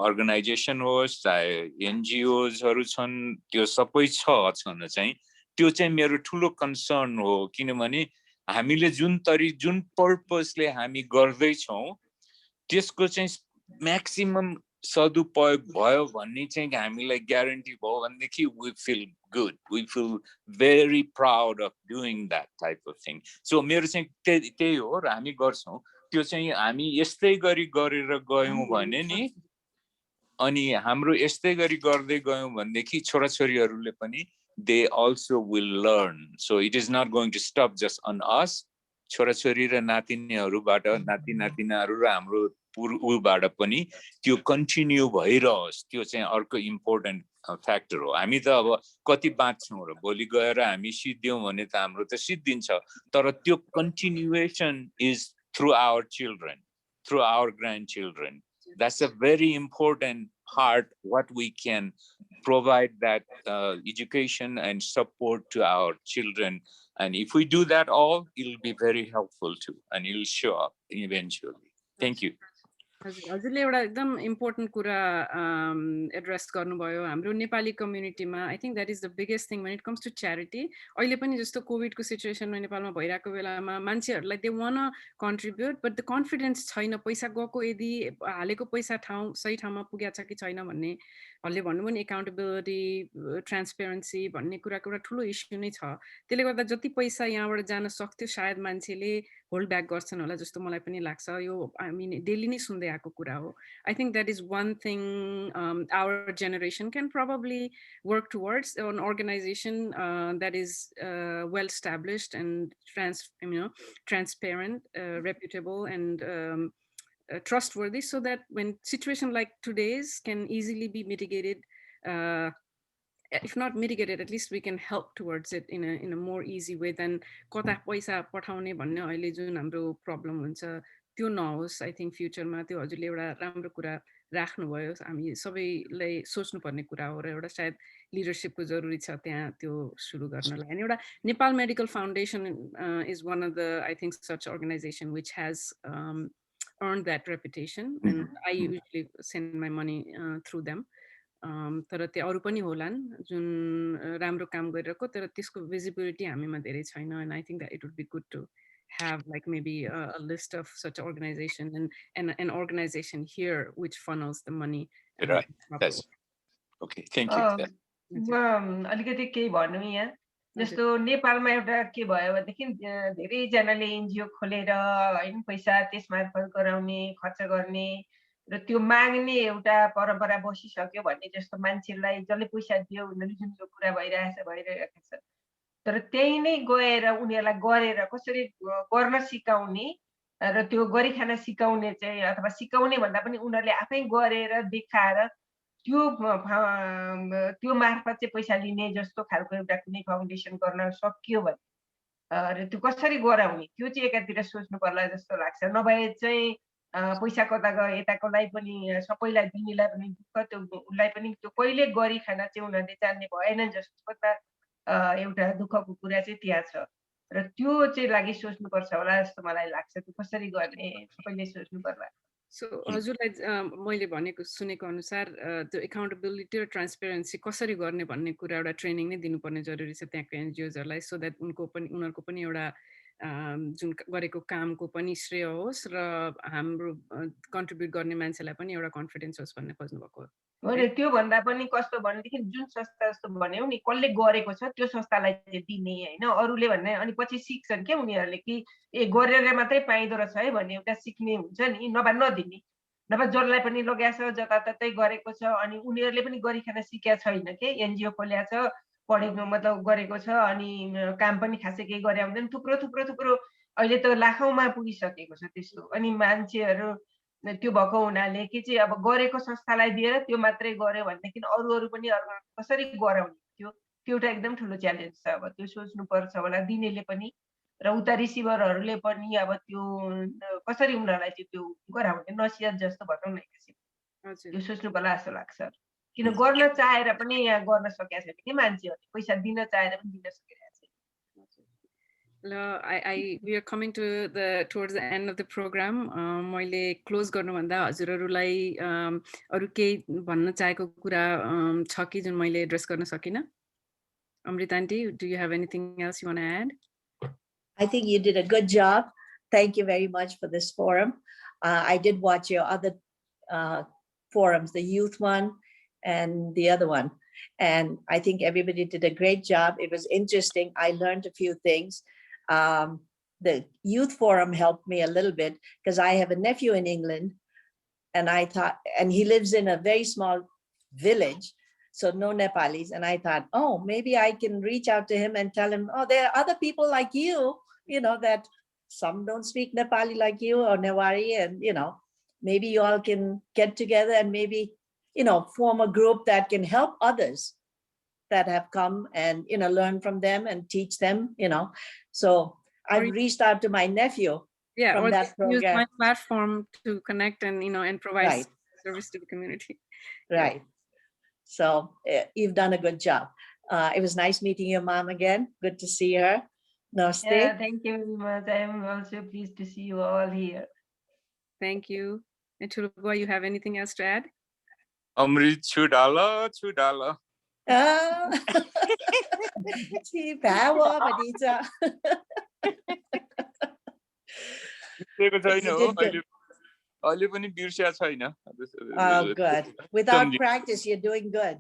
अर्गनाइजेसन होस् चाहे एनजिओजहरू छन् त्यो सबै छन् चाहिँ त्यो चाहिँ मेरो ठुलो कन्सर्न हो किनभने हामीले जुन पर्पसले हामी गर्दैछौँ त्यसको चाहिँ म्याक्सिमम सदुपयोग भयो भन्ने चाहिँ हामीलाई ग्यारेन्टी भयो भनेदेखि we feel good we feel very proud of doing that type of thing so मेरो चाहिँ त्यही हो र हामी गर्छौँ त्यो चाहिँ हामी यस्तै गरी गरेर गयौँ भने नि अनि हाम्रो यस्तै गरी गर्दै गयौँ भनेदेखि छोराछोरीहरूले पनि they also will learn so it is not going to stop just on us छोराछोरी र नातिनीहरूबाट नाति नातिनाहरू र हाम्रो पूर्वबाट पनि त्यो कन्टिन्यू भइरहोस् त्यो चाहिँ अर्को इम्पोर्टेन्ट फ्याक्टर हो हामी त अब कति बाँच्छौँ र भोलि गएर हामी सिद्धियौँ भने त हाम्रो त सिद्धिन्छ तर त्यो continuation is through our children through our grandchildren that's a very important part what we can provide that education and support to our children and if we do that all it'll be very helpful too and it'll show up eventually thank you हजुरले एउटा एकदम important कुरा address गर्नुभयो हाम्रो नेपाली कम्युनिटीमा I think that is the biggest thing when it comes to charity अहिले पनि जस्तो कोभिडको सिचुएसनमा नेपालमा भइरहेको बेलामा मान्छेहरूलाई they one contribute but the confidence छैन पैसा गएको यदि हालेको पैसा सही ठाउँमा पुगेको छ कि छैन भन्नेहरूले भन्नुभयो नि एकाउन्टेबिलिटी ट्रान्सपेरेन्सी भन्ने कुराको एउटा ठुलो इस्यु नै छ त्यसले गर्दा जति पैसा यहाँबाट जान सक्थ्यो सायद मान्छेले होल्ड ब्याक गर्छन् होला जस्तो मलाई पनि लाग्छ यो आई मिन डेली नै सुन्दै आएको कुरा हो I think that is one thing our generation can probably work towards an organization that is well established and transparent, reputable and trustworthy so that when situation like today's can easily be mitigated if not mitigated at least we can help towards it in a more easy way than कता पैसा पठाउने भन्ने अहिले जुन हाम्रो problem हुन्छ त्यो नहोस् आई थिङ्क फ्युचरमा त्यो हजुरले एउटा राम्रो कुरा राख्नुभयो हामी सबैलाई सोच्नुपर्ने कुरा हो र एउटा सायद लिडरसिपको जरुरी छ त्यहाँ त्यो सुरु गर्नलाई अनि एउटा Nepal medical foundation is one of the I think such organization which has earned that reputation and I usually send my money through them तर त्यो अरू पनि होलान् जुन राम्रो काम गरिरहेको तर त्यसको भिजिबिलिटी हामीमा धेरै छैन and I think that it would be good to have like maybe a list of such organization and an organization here which funnels the money right that's okay thank you अलिकति केही भन्नु यहाँ जस्तो नेपालमा एउटा के भयो भनेदेखि धेरैजनाले एनजिओ खोलेर हैन पैसा त्यस मार्फत गराउने खर्च गर्ने र त्यो माग्ने एउटा परम्परा बसिसक्यो भन्ने जस्तो मान्छेलाई जसले पैसा दियो उनीहरूले जुन जो कुरा भइरहेको छ तर त्यही नै गएर उनीहरूलाई गरेर कसरी गर्न सिकाउने र त्यो गरिखान सिकाउने चाहिँ अथवा सिकाउने भन्दा पनि उनीहरूले आफै गरेर देखाएर त्यो मार्फत चाहिँ पैसा लिने जस्तो खालको एउटा कुनै फाउन्डेसन गर्न सकियो भने र त्यो कसरी गराउने त्यो चाहिँ एकातिर सोच्नु पर्ला जस्तो लाग्छ नभए चाहिँ पैसा कता गयो यताकोलाई पनि सबैलाई दिनेलाई पनि दुःख त्यो उसलाई पनि त्यो कहिले गरी खान चाहिँ उनीहरूले जान्ने भएन जस्तो त एउटा दुःखको कुरा चाहिँ त्यहाँ छ र त्यो चाहिँ लागि सोच्नुपर्छ होला जस्तो मलाई लाग्छ त्यो कसरी गर्ने सबैले सोच्नु पर्ला सो हजुरलाई मैले भनेको सुनेको अनुसार त्यो एकाउन्टेबिलिटी र ट्रान्सपेरेन्सी कसरी गर्ने भन्ने कुरा एउटा ट्रेनिङ नै दिनुपर्ने जरुरी छ त्यहाँको एनजिओजहरूलाई सो द्याट उनीहरूको पनि एउटा जुन गरेको कामको पनि श्रेय होस् र हाम्रो कन्ट्रिब्युट गर्ने मान्छेलाई पनि एउटा कन्फिडेन्स होस् भन्ने खोज्नु भएको हो होइन त्यो भन्दा पनि कस्तो भनेदेखि जुन संस्था जस्तो भन्यो नि कसले गरेको छ त्यो संस्थालाई चाहिँ दिने होइन अरूले भन्ने अनि पछि सिक्छन् क्या उनीहरूले कि ए गरेर मात्रै पाइँदो रहेछ है भन्ने एउटा सिक्ने हुन्छ नि नभए नदिने नभए जसलाई पनि लगाएको छ जताततै गरेको छ अनि उनीहरूले पनि गरिखान सिकेको छैन के एनजिओ खोलेको छ पढेको मतलब गरेको छ अनि काम पनि खासै केही गरे हुँदैन थुप्रो थुप्रो थुप्रो अहिले त लाखौँमा पुगिसकेको छ त्यस्तो अनि मान्छेहरू त्यो भएको हुनाले के चाहिँ अब गरेको संस्थालाई दिएर त्यो मात्रै गर्यो भनेदेखि अरू पनि कसरी गराउने त्यो एउटा एकदम ठुलो च्यालेन्ज छ अब त्यो सोच्नुपर्छ होला दिनेले पनि र उता रिसिभरहरूले पनि अब त्यो कसरी उनीहरूलाई त्यो गराउने नसिहत जस्तो भनौँ न त्यो सोच्नु पर्ला जस्तो लाग्छ किन गर्न चाहेर पनि यहाँ गर्न सकेको छैन कि मान्छेहरूले पैसा दिन चाहेर पनि दिन सकेको we are coming towards the end of the program. मैले क्लोज गर्नुभन्दा हजुरहरूलाई अरू केही भन्न चाहेको कुरा छ कि जुन मैले एड्रेस गर्न सकिनँ Amrita aunty, do you have anything else you want to add? I think you did a good job. Thank you very much for this forum. I did watch your other forums, the youth one and the other one. And I think everybody did a great job. It was interesting. I learned a few things. The youth forum helped me a little bit because I have a nephew in England and I thought, and he lives in a very small village, so no Nepalis. And I thought, oh, maybe I can reach out to him and tell him, oh, there are other people like you know, that some don't speak Nepali like you or Newari, and, you know, maybe you all can get together and maybe, you know, form a group that can help others that have come and, you know, learn from them and teach them, you know. So I reached out to my nephew. Yeah, from or that use program. my platform to connect and, you know, and provide Right. service to the community. Right. So you've done a good job. It was nice meeting your mom again. Good to see her. Namaste. Yeah, thank you very much. I am also pleased to see you all here. Thank you. And Chulugwa, you have anything else to add? Amrit chudala. See, power, Madita. अहिले पनि बिर्सिया छैन Oh, good. Without practice, you're doing good.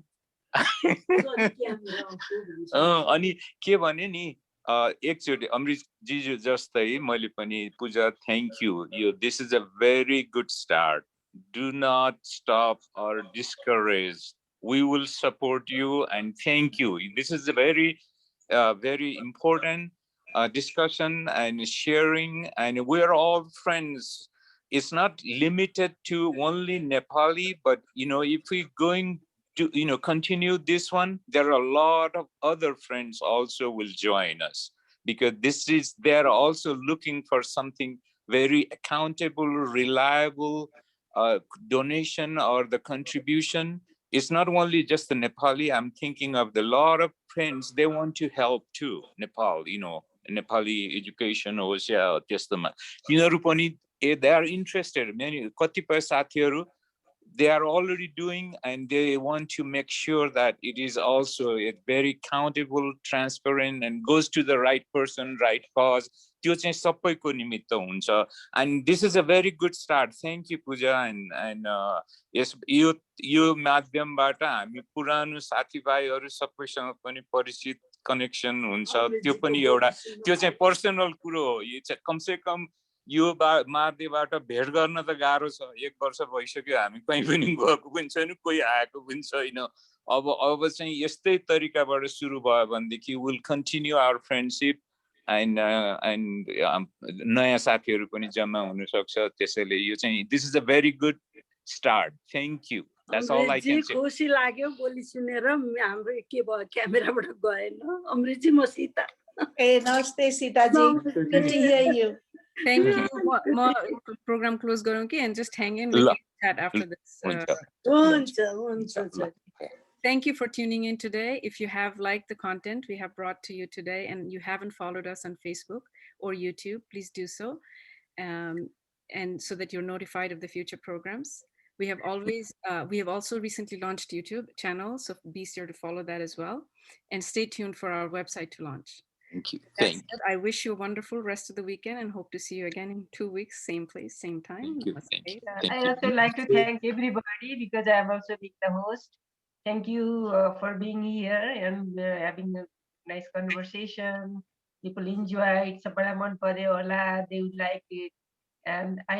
अनि के भने नि एकचोटि अमृत जीजु जस्तै मैले पनि Puja thank you this is a very good start do not stop or discourage. We will support you and thank you. This is a very important discussion and sharing, and we're all friends. It's not limited to only Nepali, but you know, if we're going to continue this one, there are a lot of other friends also will join us, because they're also looking for something very accountable, reliable donation or the contribution. It's not only just the Nepali. I'm thinking of the lot of friends, they want to help too. Nepal, you know, Nepali education or just the they are interested. Many katipai sathीहरु, they are already doing, and they want to make sure that it is also a very countable, transparent, and goes to the right person, right cause. त्यो चाहिँ सबैको निमित्त हुन्छ. And this is a very good start. Thank you, Pooja. And yes, यो माध्यमबाट हामी पुरानो साथीभाइहरु सबैसँग पनि परिचित कनेक्सन हुन्छ. त्यो पनि एउटा त्यो चाहिँ पर्सनल कुरो हो. यो चाहिँ कम से कम यो माध्यमबाट भेट गर्न त गाह्रो छ 1 वर्ष भइसक्यो हामी कहीँ पनि गएको पनि छैन कोही आएको पनि छैन अब चाहिँ यस्तै तरिकाबाट सुरु भयो भनेदेखि will continue our friendship and नयाँ साथीहरू पनि जम्मा हुन सक्छ त्यसैले यो चाहिँ this is a very good start thank you that's all I can say खुसी लाग्यो बोली सुनेर हाम्रो के भयो क्यामेराबाट गएन अमृतजी म Sita Hey, namaste, Sita ji. Good to hear you. Thank you. Program close garunki and just hang in. We can chat after this. हुन्छ Thank you for tuning in today. If you have liked the content we have brought to you today and you haven't followed us on Facebook or YouTube, please do so. And so that you're notified of the future programs. We have also recently launched YouTube channel, so be sure to follow that as well. And stay tuned for our website to launch. Thank you. That's it. I wish you a wonderful rest of the weekend and hope to see you again in 2 weeks, same place, same time. Thank you. I also like to thank everybody because I have also been the host. Thank you for being here and having a nice conversation. People enjoyed. Sabada man paryo hola. They would like it. And I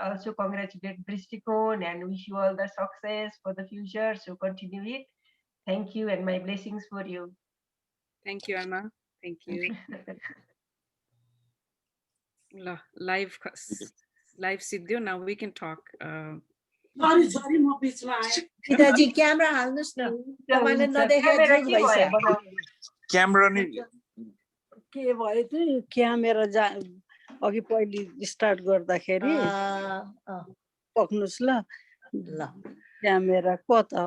also congratulate Dristikon and wish you all the success for the future. So continue it. Thank you and my blessings for you. Thank you, Emma. Thank you. Live Siddhyo. Now we can talk. Sorry म बिचमा आए Sitaji, camera halnus na. Tamaiलाई नदेखेर जोग भइसक्यो. Camera नि के भयो त camera अघि पहिले स्टार्ट गर्दाखेरि पक्नुस् ल ल क्यामेरा कता